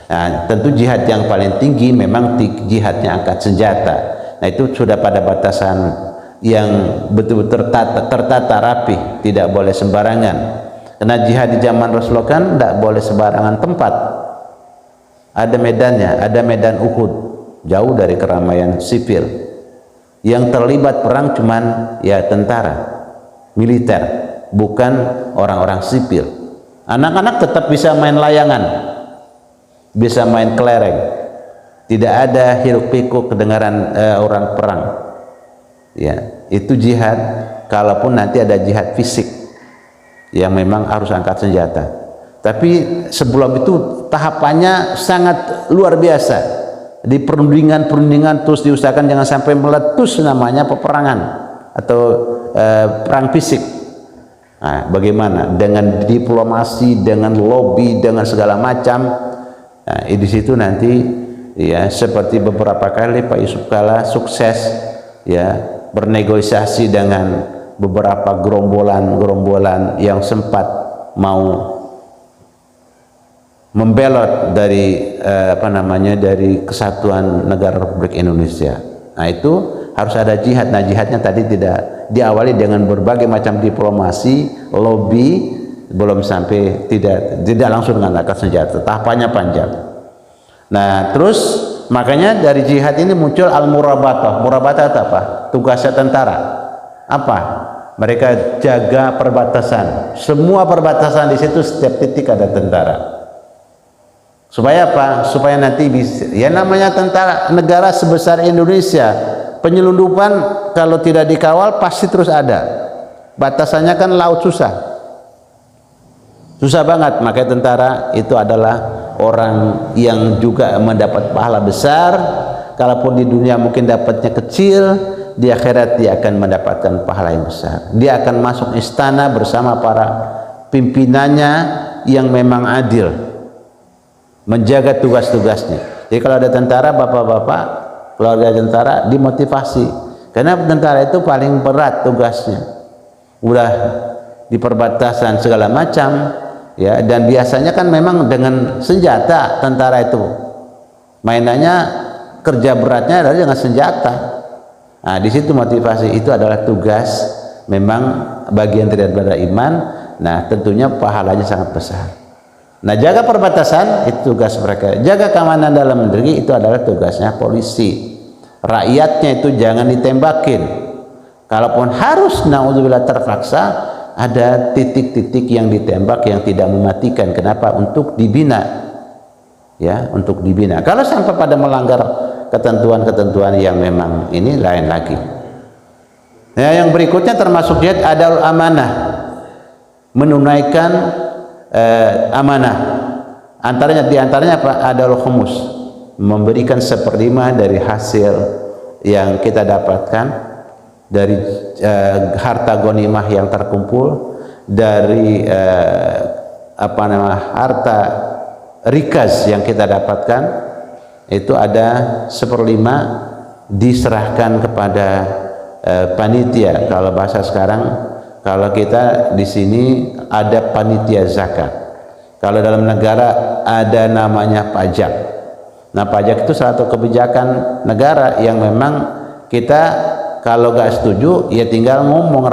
Nah, tentu jihad yang paling tinggi memang jihadnya angkat senjata. Nah, itu sudah pada batasan yang betul-betul tertata rapi, tidak boleh sembarangan. Karena jihad di zaman Rasulullah kan tidak boleh sembarangan tempat. Ada medannya, ada medan Uhud, jauh dari keramaian sipil. Yang terlibat perang cuman ya tentara, militer, bukan orang-orang sipil. Anak-anak tetap bisa main layangan, bisa main kelereng, tidak ada hiruk pikuk kedengaran orang perang. Ya, itu jihad. Kalaupun nanti ada jihad fisik yang memang harus angkat senjata. Tapi sebelum itu tahapannya sangat luar biasa. Di perundingan terus diusahakan jangan sampai meletus namanya peperangan atau perang fisik. Nah, bagaimana dengan diplomasi, dengan lobby, dengan segala macam. Nah, di situ nanti ya seperti beberapa kali Pak Yusuf Kalla sukses ya bernegosiasi dengan beberapa gerombolan yang sempat mau membelot dari dari kesatuan negara Republik Indonesia. Nah, itu harus ada jihad. Nah, jihadnya tadi tidak diawali dengan berbagai macam diplomasi, lobby, belum sampai, tidak langsung dengan angkat senjata, tahapannya panjang. Nah, terus makanya dari jihad ini muncul al-murabatah. Murabatah itu apa? Tugasnya tentara. Apa? Mereka jaga perbatasan. Semua perbatasan di situ setiap titik ada tentara. Supaya apa? Supaya nanti bisa, ya namanya tentara, negara sebesar Indonesia, penyelundupan kalau tidak dikawal pasti terus ada. Batasannya kan laut, susah banget. Makanya tentara itu adalah orang yang juga mendapat pahala besar. Kalaupun di dunia mungkin dapatnya kecil, di akhirat dia akan mendapatkan pahala yang besar. Dia akan masuk istana bersama para pimpinannya yang memang adil, menjaga tugas-tugasnya. Jadi kalau ada tentara, bapak-bapak keluarga tentara dimotivasi, karena tentara itu paling berat tugasnya. Udah di perbatasan segala macam, ya, dan biasanya kan memang dengan senjata. Tentara itu mainannya, kerja beratnya adalah dengan senjata. Nah, di situ motivasi, itu adalah tugas memang bagian daripada iman. Nah, tentunya pahalanya sangat besar. Nah, jaga perbatasan itu tugas mereka. Jaga keamanan dalam negeri itu adalah tugasnya polisi. Rakyatnya itu jangan ditembakin. Kalaupun harus naudzubillah terpaksa, ada titik-titik yang ditembak yang tidak mematikan. Kenapa? Untuk dibina, ya, untuk dibina. Kalau sampai pada melanggar ketentuan-ketentuan yang memang ini, lain lagi. Nah, yang berikutnya termasuk jihad adalah amanah, menunaikan amanah. Diantaranya apa? Adalah khumus, memberikan 1/5 dari hasil yang kita dapatkan dari harta ghanimah yang terkumpul, dari harta rikaz yang kita dapatkan, itu ada 1/5 diserahkan kepada panitia. Kalau bahasa sekarang, kalau kita di sini ada panitia zakat. Kalau dalam negara ada namanya pajak. Nah, pajak itu satu kebijakan negara yang memang kita kalau gak setuju, ya tinggal ngomong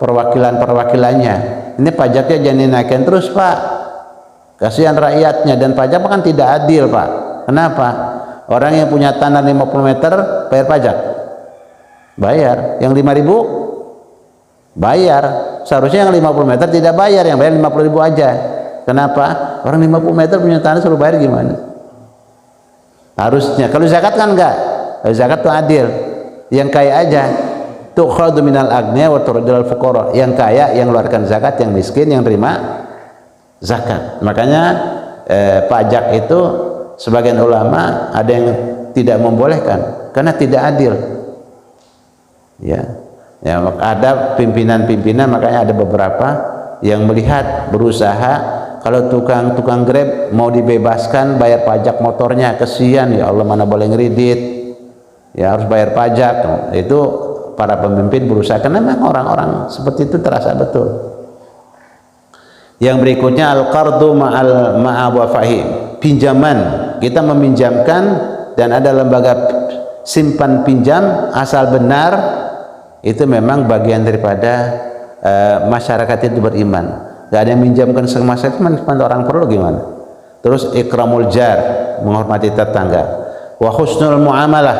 perwakilannya. Ini pajaknya jangan dinaikkan terus, Pak. Kasihan rakyatnya, dan pajak kan tidak adil, Pak. Kenapa? Orang yang punya tanah 50 meter bayar pajak. Bayar. Yang 5.000 bayar. Seharusnya yang 50 meter tidak bayar, yang bayar 50.000 aja. Kenapa? Orang 50 meter punya tanah suruh bayar gimana? Harusnya. Kalau zakat kan enggak. Kalau zakat itu adil. Yang kaya aja, tukhadu minal agniya wa turadul fuqara. Yang kaya yang mengeluarkan zakat, yang miskin yang terima zakat. Makanya pajak itu sebagian ulama ada yang tidak membolehkan karena tidak adil. Ya, ada pimpinan-pimpinan, makanya ada beberapa yang melihat, berusaha, kalau tukang Grab mau dibebaskan bayar pajak motornya, kesian, ya Allah, mana boleh ngeridit. Ya, harus bayar pajak. Itu para pemimpin berusaha, karena memang orang-orang seperti itu terasa betul. Yang berikutnya al-qardu ma'awafahi, pinjaman. Kita meminjamkan, dan ada lembaga simpan pinjam asal benar, itu memang bagian daripada masyarakat itu beriman. Gak ada yang minjamkan semasa itu, orang perlu gimana? Terus ikramul jar, menghormati tetangga. Wa husnul muamalah,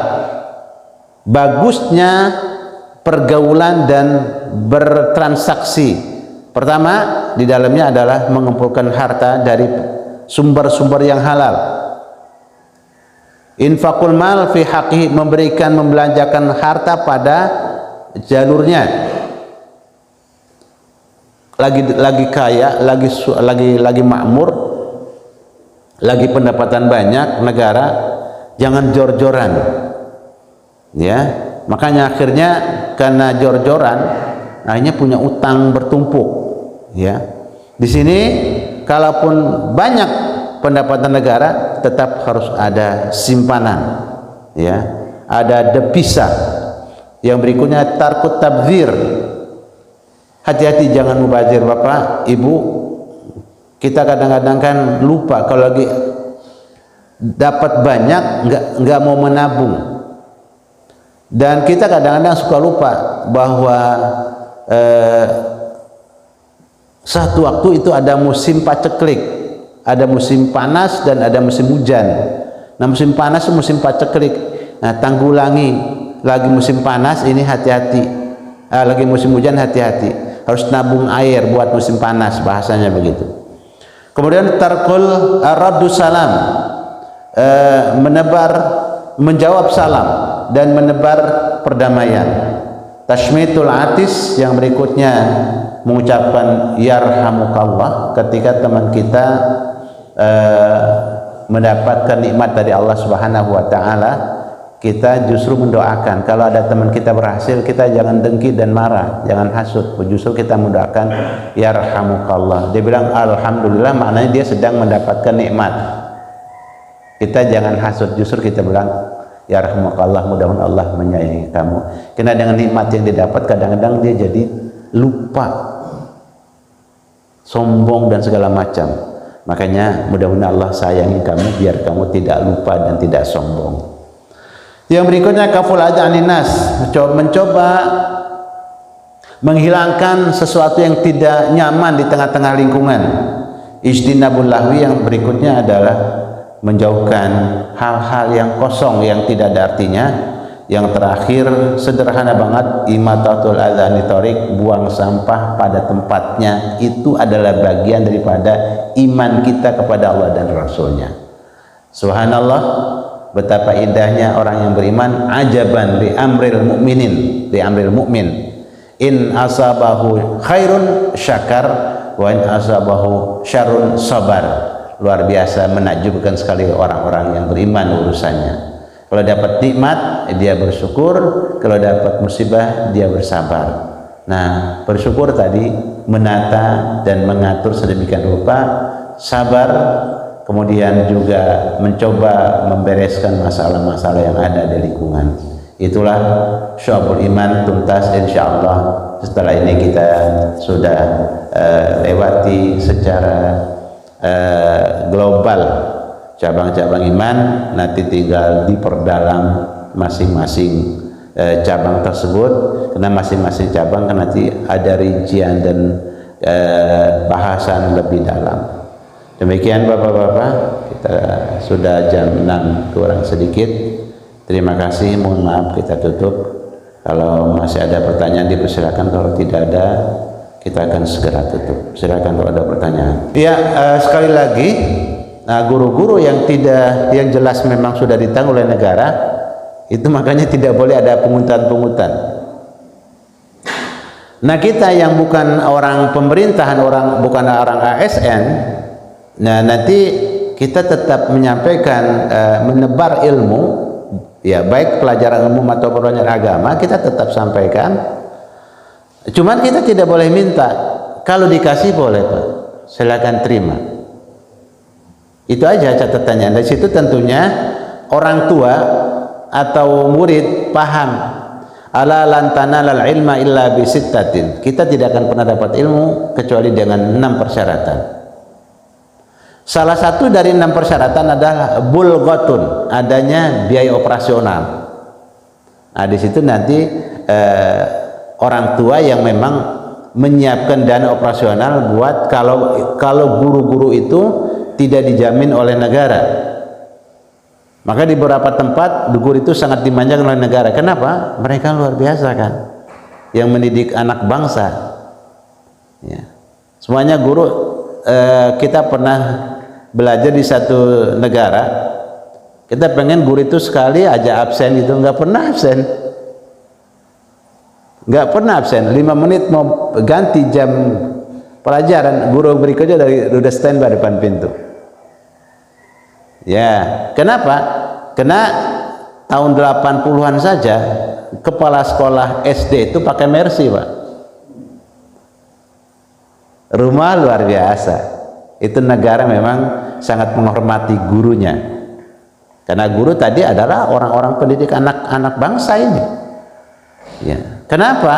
bagusnya pergaulan dan bertransaksi. Pertama, di dalamnya adalah mengumpulkan harta dari sumber-sumber yang halal. Infaqul mal fi haqqihi, membelanjakan harta pada jalurnya. Lagi kaya, lagi makmur, lagi pendapatan banyak negara, jangan jor-joran. Ya, makanya akhirnya karena jor-joran akhirnya punya utang bertumpuk. Ya, di sini kalaupun banyak pendapatan negara, tetap harus ada simpanan. Ya, ada devisa. Yang berikutnya tarkut tabdzir, hati-hati jangan mubazir. Bapak, Ibu, kita kadang-kadang kan lupa, kalau lagi dapat banyak nggak mau menabung. Dan kita kadang-kadang suka lupa bahwa Satu waktu itu ada musim paceklik, ada musim panas dan ada musim hujan. Nah, musim panas itu musim paceklik. Nah, tanggulangi lagi musim panas ini hati-hati. Lagi musim hujan hati-hati. Harus nabung air buat musim panas, bahasanya begitu. Kemudian tarkul raddu salam, menjawab salam dan menebar perdamaian. Tashmitul atis, yang berikutnya mengucapkan yarhamukallah ketika teman kita mendapatkan nikmat dari Allah Subhanahu wa taala. Kita justru mendoakan. Kalau ada teman kita berhasil, kita jangan dengki dan marah, jangan hasud, justru kita mendoakan yarhamukallah. Dia bilang alhamdulillah, maknanya dia sedang mendapatkan nikmat. Kita jangan hasud, justru kita bilang yarhamukallah, mudah-mudahan Allah menyayangi kamu. Karena dengan nikmat yang didapat, kadang-kadang dia jadi lupa, sombong dan segala macam. Makanya mudah-mudahan Allah sayangi kamu biar kamu tidak lupa dan tidak sombong. Yang berikutnya kaful adza aninnas, mencoba menghilangkan sesuatu yang tidak nyaman di tengah-tengah lingkungan. Ijtinabul lahwi, yang berikutnya adalah menjauhkan hal-hal yang kosong yang tidak ada artinya. Yang terakhir sederhana banget, imatatul adzani thoriq, buang sampah pada tempatnya. Itu adalah bagian daripada iman kita kepada Allah dan Rasulnya. Subhanallah, betapa indahnya orang yang beriman. Ajaban li amril mu'minin, li amril mu'min, in asabahu khairun syakar wa in asabahu syarrun sabar. Luar biasa, menakjubkan sekali orang-orang yang beriman urusannya. Kalau dapat nikmat dia bersyukur, kalau dapat musibah dia bersabar. Nah, bersyukur tadi menata dan mengatur sedemikian rupa, sabar, kemudian juga mencoba membereskan masalah-masalah yang ada di lingkungan. Itulah syu'abul iman tuntas, insyaallah. Setelah ini kita sudah lewati secara global cabang-cabang iman, nanti tinggal diperdalam masing-masing cabang tersebut, karena masing-masing cabang kan nanti ada rincian dan bahasan lebih dalam. Demikian Bapak-bapak, kita sudah jam 6 kurang sedikit. Terima kasih, mohon maaf kita tutup. Kalau masih ada pertanyaan dipersilakan, kalau tidak ada kita akan segera tutup. Silakan kalau ada pertanyaan. Ya, sekali lagi, nah, guru-guru yang jelas memang sudah ditanggung oleh negara, itu makanya tidak boleh ada pungutan-pungutan. Nah, kita yang bukan orang pemerintahan, bukan orang ASN, nah nanti kita tetap menyampaikan, menebar ilmu, ya baik pelajaran umum atau pelajaran agama, kita tetap sampaikan. Cuman kita tidak boleh minta. Kalau dikasih boleh Pak, silakan terima. Itu aja catatannya. Dari situ tentunya orang tua atau murid paham. Ala lan tanalal ilma illa bisittatin. Kita tidak akan pernah dapat ilmu kecuali dengan 6 persyaratan. Salah satu dari 6 persyaratan adalah bulghatun, adanya biaya operasional. Nah, di situ nanti orang tua yang memang menyiapkan dana operasional buat kalau guru-guru itu tidak dijamin oleh negara. Maka di beberapa tempat guru itu sangat dimanjakan oleh negara. Kenapa? Mereka luar biasa kan, yang mendidik anak bangsa. Ya. Semuanya guru. Kita pernah belajar di satu negara. Kita pengen guru itu sekali aja absen gitu, nggak pernah absen. Nggak pernah absen. 5 menit mau ganti jam pelajaran, guru berikutnya udah standby depan pintu. Ya, kenapa? Karena tahun 80-an saja kepala sekolah SD itu pakai Mercy, Pak. Rumah luar biasa. Itu negara memang sangat menghormati gurunya. Karena guru tadi adalah orang-orang pendidik anak-anak bangsa ini. Ya. Kenapa?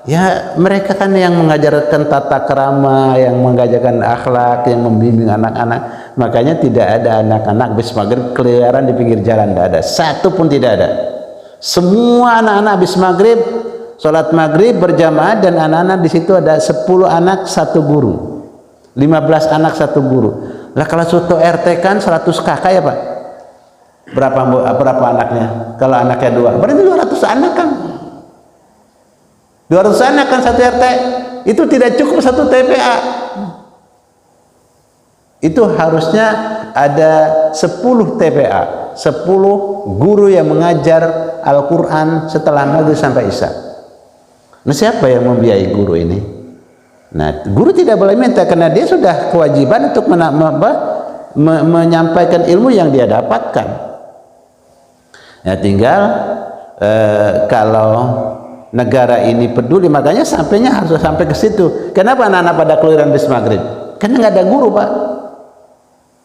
Ya mereka kan yang mengajarkan tata krama, yang mengajarkan akhlak, yang membimbing anak-anak. Makanya tidak ada anak-anak habis maghrib keliaran di pinggir jalan, tidak ada. Satu pun tidak ada. Semua anak-anak habis maghrib Sholat maghrib berjamaah dan anak-anak di situ ada 10 anak satu guru, 15 anak satu guru. Lah kalau suatu RT kan 100 kakak ya Pak, berapa anaknya? Kalau anaknya 2 berarti 200 anak kan, 200 anak kan satu RT. Itu tidak cukup satu TPA, itu harusnya ada 10 TPA, 10 guru yang mengajar Al-Quran setelah maghrib sampai isya. Nah, siapa yang membiayai guru ini? Nah, guru tidak boleh minta karena dia sudah kewajiban untuk menyampaikan ilmu yang dia dapatkan. Ya, tinggal kalau negara ini peduli, makanya sampainya harus sampai ke situ. Kenapa anak-anak pada keluyuran bis maghrib? Karena nggak ada guru Pak,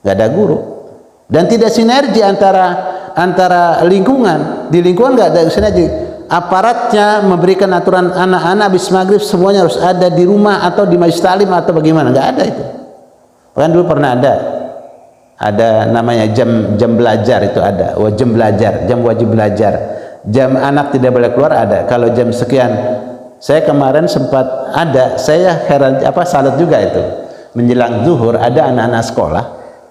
nggak ada guru, dan tidak sinergi antara lingkungan. Di lingkungan nggak ada sinergi. Aparatnya memberikan aturan anak-anak habis maghrib semuanya harus ada di rumah atau di majelis taklim atau bagaimana, nggak ada itu. Kan dulu pernah ada namanya jam belajar, itu ada jam belajar, jam wajib belajar, jam anak tidak boleh keluar ada. Kalau jam sekian, saya kemarin sempat ada, saya heran salat juga itu menjelang zuhur ada anak-anak sekolah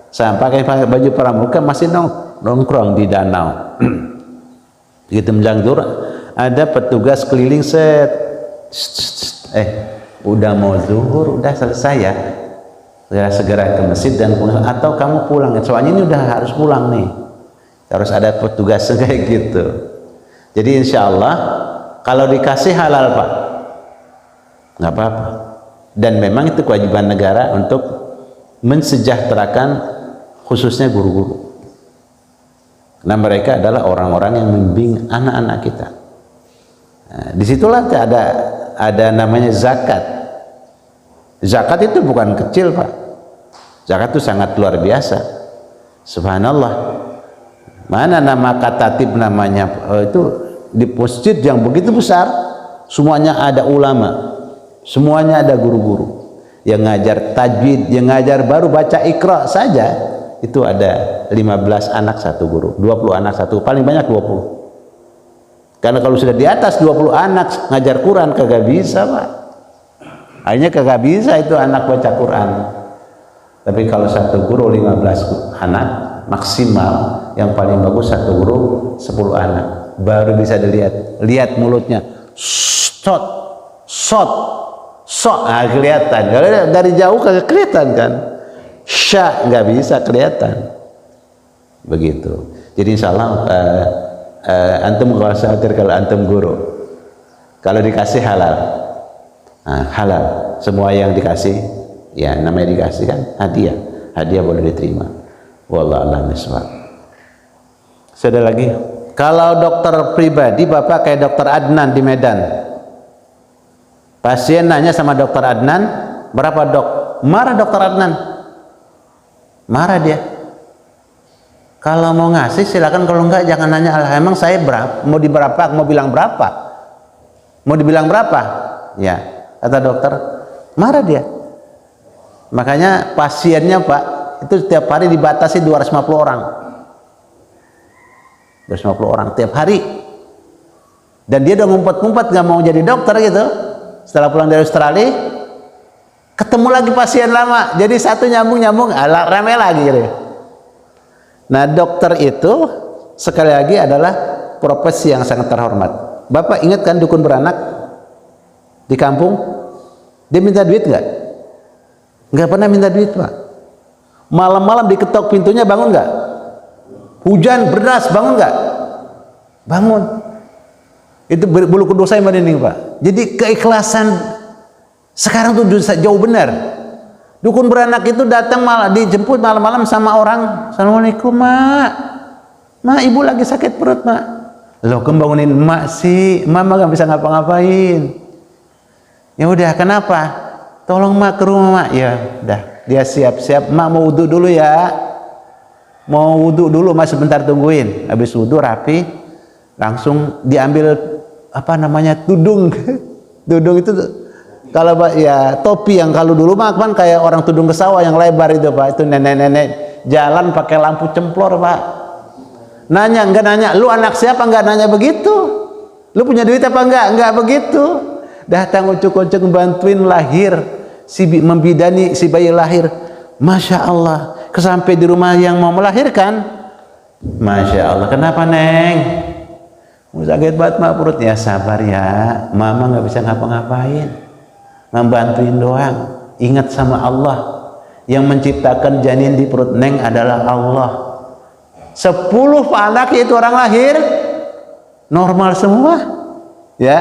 sampai pakai baju pramuka masih nongkrong di danau. Begitu menjelang zuhur ada petugas keliling udah mau zuhur, udah selesai ya, segera ke masjid dan pulang, atau kamu pulang soalnya ini udah harus pulang nih, harus ada petugas kayak gitu. Jadi insya Allah kalau dikasih halal Pak, nggak apa-apa, dan memang itu kewajiban negara untuk mensejahterakan khususnya guru-guru. Nah, mereka adalah orang-orang yang membimbing anak-anak kita. Nah, disitulah ada namanya zakat. Zakat itu bukan kecil Pak. Zakat itu sangat luar biasa. Subhanallah. Mana nama katatib namanya itu di masjid yang begitu besar, semuanya ada ulama, semuanya ada guru-guru yang ngajar tajwid, yang ngajar baru baca Iqra saja itu ada 15 anak satu guru, 20 anak satu, paling banyak 20. Karena kalau sudah di atas 20 anak ngajar Quran kagak bisa Pak. Akhirnya kagak bisa itu anak baca Quran. Tapi kalau satu guru 15 anak maksimal, yang paling bagus satu guru 10 anak, baru bisa dilihat. Lihat mulutnya, nah, kelihatan. Kalau dari jauh kagak kelihatan kan. Sya nggak bisa kelihatan. Begitu. Jadi insya Allah antum gak usah khawatir kalau antum guru, kalau dikasih halal. Nah, halal semua yang dikasih, ya namanya dikasih kan hadiah boleh diterima. Wallahu a'lam bishawab. Sudah lagi, kalau dokter pribadi Bapak kayak dokter Adnan di Medan, pasien nanya sama dokter Adnan, berapa dok? Marah dokter Adnan, marah dia. Kalau mau ngasih silakan, kalau enggak jangan nanya. Emang saya berapa? Mau bilang berapa? Mau dibilang berapa? Ya, kata dokter, marah dia. Makanya pasiennya Pak, itu setiap hari dibatasi 250 orang. 250 orang tiap hari. Dan dia udah ngumpet-ngumpet nggak mau jadi dokter gitu. Setelah pulang dari Australia, ketemu lagi pasien lama. Jadi satu nyambung, rame lagi gitu. Nah, dokter itu sekali lagi adalah profesi yang sangat terhormat. Bapak ingat kan dukun beranak di kampung? Dia minta duit nggak? Nggak pernah minta duit Pak. Malam-malam diketok pintunya, bangun nggak? Hujan berderas, bangun nggak? Bangun. Itu bulu kuduk saya merinding Pak. Jadi keikhlasan sekarang tuh jauh benar. Dukun beranak itu datang malah dijemput malam-malam sama orang. Assalamualaikum mak, ibu lagi sakit perut mak. Loh, kamu bangunin mak sih, mama gak bisa ngapa-ngapain. Ya udah, kenapa? Tolong mak ke rumah mak. Ya udah, dia siap-siap, mak mau wudhu dulu ya. Mau wudhu dulu, mas sebentar tungguin. Habis wudhu rapi, langsung diambil apa namanya tudung. Tudung itu kalau ya topi yang kalau dulu mah kan kayak orang tudung ke sawah yang lebar itu Pak. Itu nenek-nenek jalan pakai lampu cemplor Pak. Nanya, enggak nanya, lu anak siapa, enggak nanya begitu. Lu punya duit apa enggak? Enggak begitu. Datang ucuk-ucuk bantuin lahir, membidani si bayi lahir. Masya Allah, kesampai di rumah yang mau melahirkan. Masya Allah, kenapa Neng? Sakit banget mah perutnya. Sabar ya, mama nggak bisa ngapa-ngapain, membantuin doang. Ingat sama Allah, yang menciptakan janin di perut Neng adalah Allah. 10 anak itu orang lahir normal semua, ya.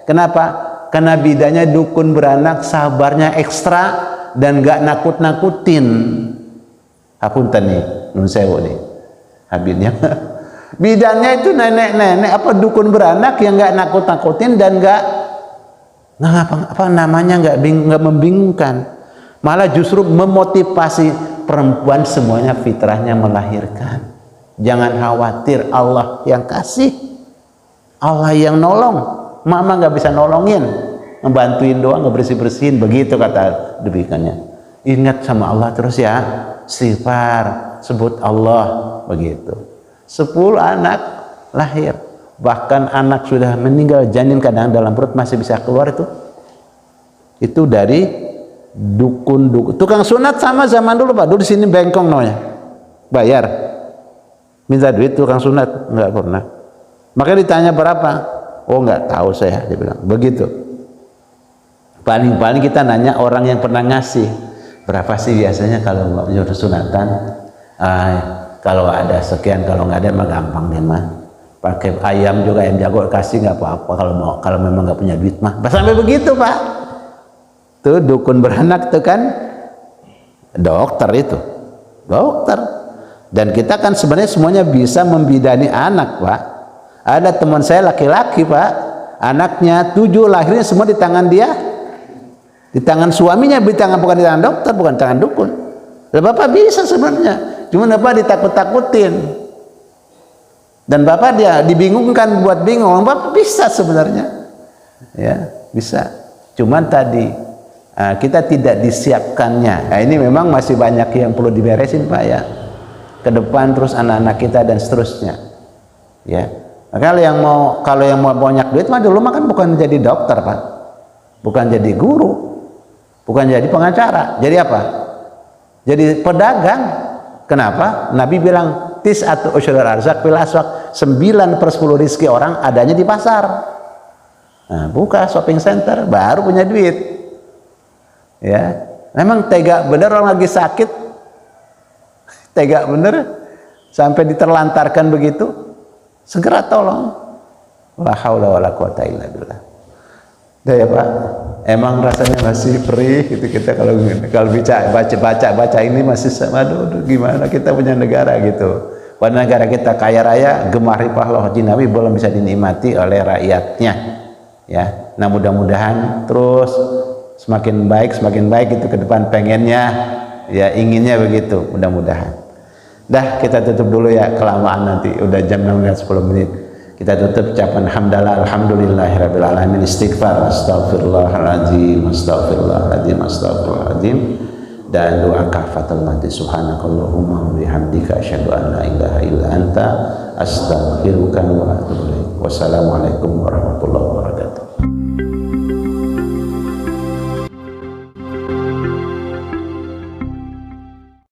Kenapa? Karena bidanya dukun beranak, sabarnya ekstra dan gak nakut-nakutin. Hapunten nih, nun sewu nih, habibnya. Bidannya itu nenek-nenek apa dukun beranak yang gak nakut-nakutin dan gak apa namanya, gak membingungkan. Malah justru memotivasi perempuan semuanya fitrahnya melahirkan. Jangan khawatir, Allah yang kasih, Allah yang nolong. Mama nggak bisa nolongin, ngebantuin doang, ngebersih-bersihin, begitu kata demikiannya. Ingat sama Allah terus ya, istighfar, sebut Allah, begitu. 10 anak lahir, bahkan anak sudah meninggal, janin kadang dalam perut masih bisa keluar itu dari dukun. Tukang sunat sama zaman dulu Pak, dulu di sini bengkong namanya, bayar, minta duit tukang sunat, nggak pernah. Makanya ditanya berapa? Oh nggak tahu saya, dia bilang begitu. Paling-paling kita nanya orang yang pernah ngasih, berapa sih biasanya kalau mau nyuruh sunatan? Kalau ada sekian, kalau nggak ada mah gampang deh mah. Pakai ayam juga, ayam jago kasih nggak apa-apa kalau memang nggak punya duit mah. Sampai begitu Pak. Tuh dukun beranak tuh kan dokter itu, dokter. Dan kita kan sebenarnya semuanya bisa membidani anak Pak. Ada teman saya laki-laki Pak, anaknya 7 lahirnya semua di tangan dia, di tangan suaminya, di tangan, bukan di tangan dokter, bukan tangan dukun. Lah Bapak bisa sebenarnya, cuma Bapak ditakut-takutin dan Bapak dia dibingungkan, buat bingung. Bapak bisa sebenarnya, ya bisa. Cuman tadi kita tidak disiapkannya. Nah, ini memang masih banyak yang perlu diberesin Pak ya, ke depan terus anak-anak kita dan seterusnya, ya. Kalau yang mau banyak duit mah dulu mah kan bukan jadi dokter Pak, bukan jadi guru, bukan jadi pengacara, jadi apa? Jadi pedagang. Kenapa? Nabi bilang tis'atu usyurul arzak fil aswaq, 9/10 rezeki orang adanya di pasar. Nah, buka shopping center baru punya duit. Ya, memang tega bener orang lagi sakit, tega bener sampai diterlantarkan begitu. Segera tolong. La haula wala quwata illa billah. Dah ya Pak, emang rasanya masih perih gitu kita kalau baca ini masih aduh gimana kita punya negara gitu. Pada negara kita kaya raya, gemah ripah loh jinawi belum bisa dinikmati oleh rakyatnya. Ya, nah mudah-mudahan terus semakin baik itu ke depan, pengennya ya, inginnya begitu, mudah-mudahan. Dah kita tutup dulu ya, kelamaan nanti udah jam 6:10 menit. Kita tutup ucapan hamdalah alhamdulillahirabbil alamin, istighfar astagfirullahaladzim dan doa kafatul mati subhanakallahumma wa bihamdika asyhadu an la ilaha illa anta astaghfiruka wa atubu ilaik. Wassalamualaikum warahmatullahi wabarakatuh.